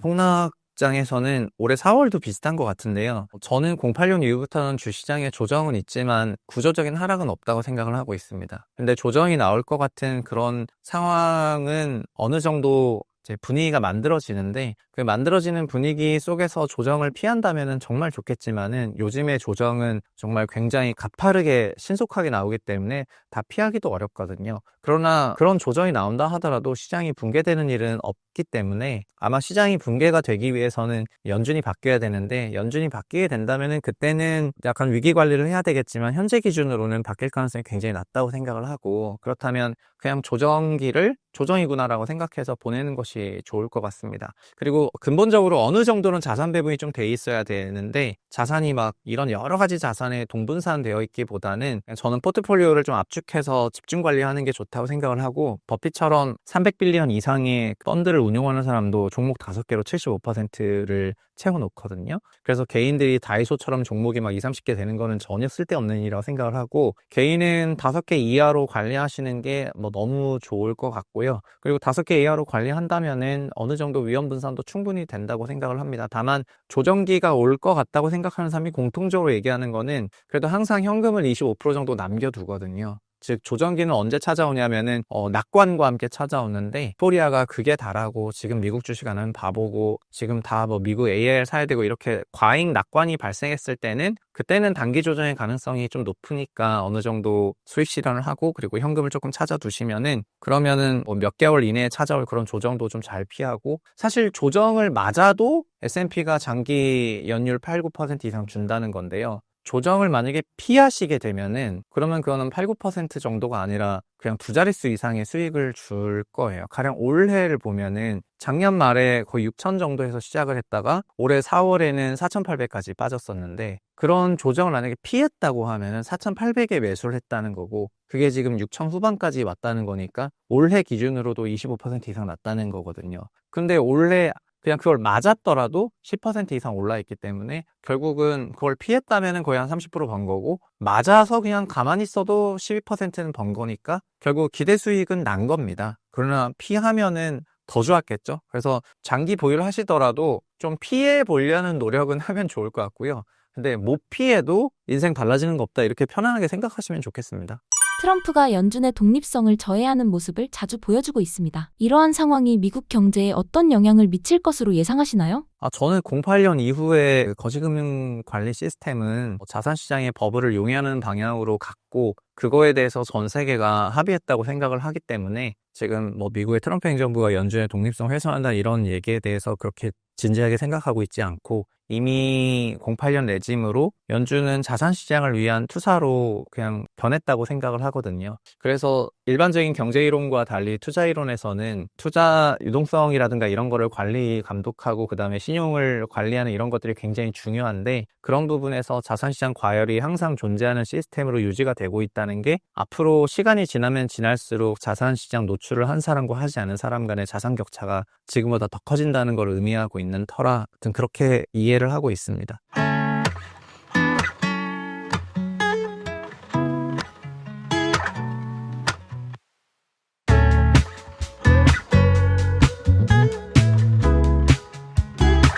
폭락장에서는 올해 4월도 비슷한 것 같은데요. 저는 08년 이후부터는 주시장에 조정은 있지만 구조적인 하락은 없다고 생각을 하고 있습니다. 근데 조정이 나올 것 같은 그런 상황은 어느 정도 이제 분위기가 만들어지는데 그 만들어지는 분위기 속에서 조정을 피한다면 정말 좋겠지만은 요즘의 조정은 정말 굉장히 가파르게 신속하게 나오기 때문에 다 피하기도 어렵거든요. 그러나 그런 조정이 나온다 하더라도 시장이 붕괴되는 일은 없기 때문에 아마 시장이 붕괴가 되기 위해서는 연준이 바뀌어야 되는데 연준이 바뀌게 된다면은 그때는 약간 위기 관리를 해야 되겠지만 현재 기준으로는 바뀔 가능성이 굉장히 낮다고 생각을 하고 그렇다면 그냥 조정기를 조정이구나라고 생각해서 보내는 것이 좋을 것 같습니다. 그리고 근본적으로 어느 정도는 자산 배분이 좀 돼 있어야 되는데 자산이 막 이런 여러 가지 자산에 동분산되어 있기보다는 저는 포트폴리오를 좀 압축해서 집중 관리하는 게 좋다고 생각을 하고 버핏처럼 300빌리언 이상의 펀드를 운용하는 사람도 종목 5개로 75%를 채워놓거든요. 그래서 개인들이 다이소처럼 종목이 막 20, 30개 되는 거는 전혀 쓸데없는 일이라고 생각을 하고 개인은 5개 이하로 관리하시는 게 뭐 너무 좋을 것 같고요. 그리고 5개 이하로 관리한다면은 어느 정도 위험 분산도 충분히 된다고 생각을 합니다. 다만 조정기가 올 것 같다고 생각하는 사람이 공통적으로 얘기하는 거는 그래도 항상 현금을 25% 정도 남겨두거든요. 즉 조정기는 언제 찾아오냐면은 낙관과 함께 찾아오는데 코리아가 그게 다라고 지금 미국 주식 안 하면 바보고 지금 다 뭐 미국 AI를 사야 되고 이렇게 과잉 낙관이 발생했을 때는 그때는 단기 조정의 가능성이 좀 높으니까 어느 정도 수익 실현을 하고 그리고 현금을 조금 찾아두시면은 그러면은 뭐 몇 개월 이내에 찾아올 그런 조정도 좀 잘 피하고 사실 조정을 맞아도 S&P가 장기 연율 8, 9% 이상 준다는 건데요. 조정을 만약에 피하시게 되면은 그러면 그거는 8, 9% 정도가 아니라 그냥 두 자릿수 이상의 수익을 줄 거예요. 가령 올해를 보면은 작년 말에 거의 6천 정도에서 시작을 했다가 올해 4월에는 4,800까지 빠졌었는데 그런 조정을 만약에 피했다고 하면은 4,800에 매수를 했다는 거고 그게 지금 6천 후반까지 왔다는 거니까 올해 기준으로도 25% 이상 났다는 거거든요. 근데 올해 그냥 그걸 맞았더라도 10% 이상 올라있기 때문에 결국은 그걸 피했다면 거의 한 30% 번 거고 맞아서 그냥 가만히 있어도 12%는 번 거니까 결국 기대 수익은 난 겁니다. 그러나 피하면은 더 좋았겠죠. 그래서 장기 보유를 하시더라도 좀 피해 보려는 노력은 하면 좋을 것 같고요. 근데 못 피해도 인생 달라지는 거 없다 이렇게 편안하게 생각하시면 좋겠습니다. 트럼프가 연준의 독립성을 저해하는 모습을 자주 보여주고 있습니다. 이러한 상황이 미국 경제에 어떤 영향을 미칠 것으로 예상하시나요? 저는 08년 이후에 거시금융 관리 시스템은 자산시장의 버블을 용이하는 방향으로 갔고 그거에 대해서 전 세계가 합의했다고 생각을 하기 때문에 지금 뭐 미국의 트럼프 행정부가 연준의 독립성 훼손한다 이런 얘기에 대해서 그렇게 진지하게 생각하고 있지 않고 이미 08년 레짐으로 연준은 자산시장을 위한 투사로 그냥 변했다고 생각을 하거든요. 그래서 일반적인 경제이론과 달리 투자이론에서는 투자 유동성이라든가 이런 거를 관리 감독하고 그 다음에 신용을 관리하는 이런 것들이 굉장히 중요한데 그런 부분에서 자산시장 과열이 항상 존재하는 시스템으로 유지가 되고 있다는 게 앞으로 시간이 지나면 지날수록 자산시장 노출을 한 사람과 하지 않은 사람 간의 자산 격차가 지금보다 더 커진다는 걸 의미하고 있는 터라 그렇게 이해를 하고 있습니다.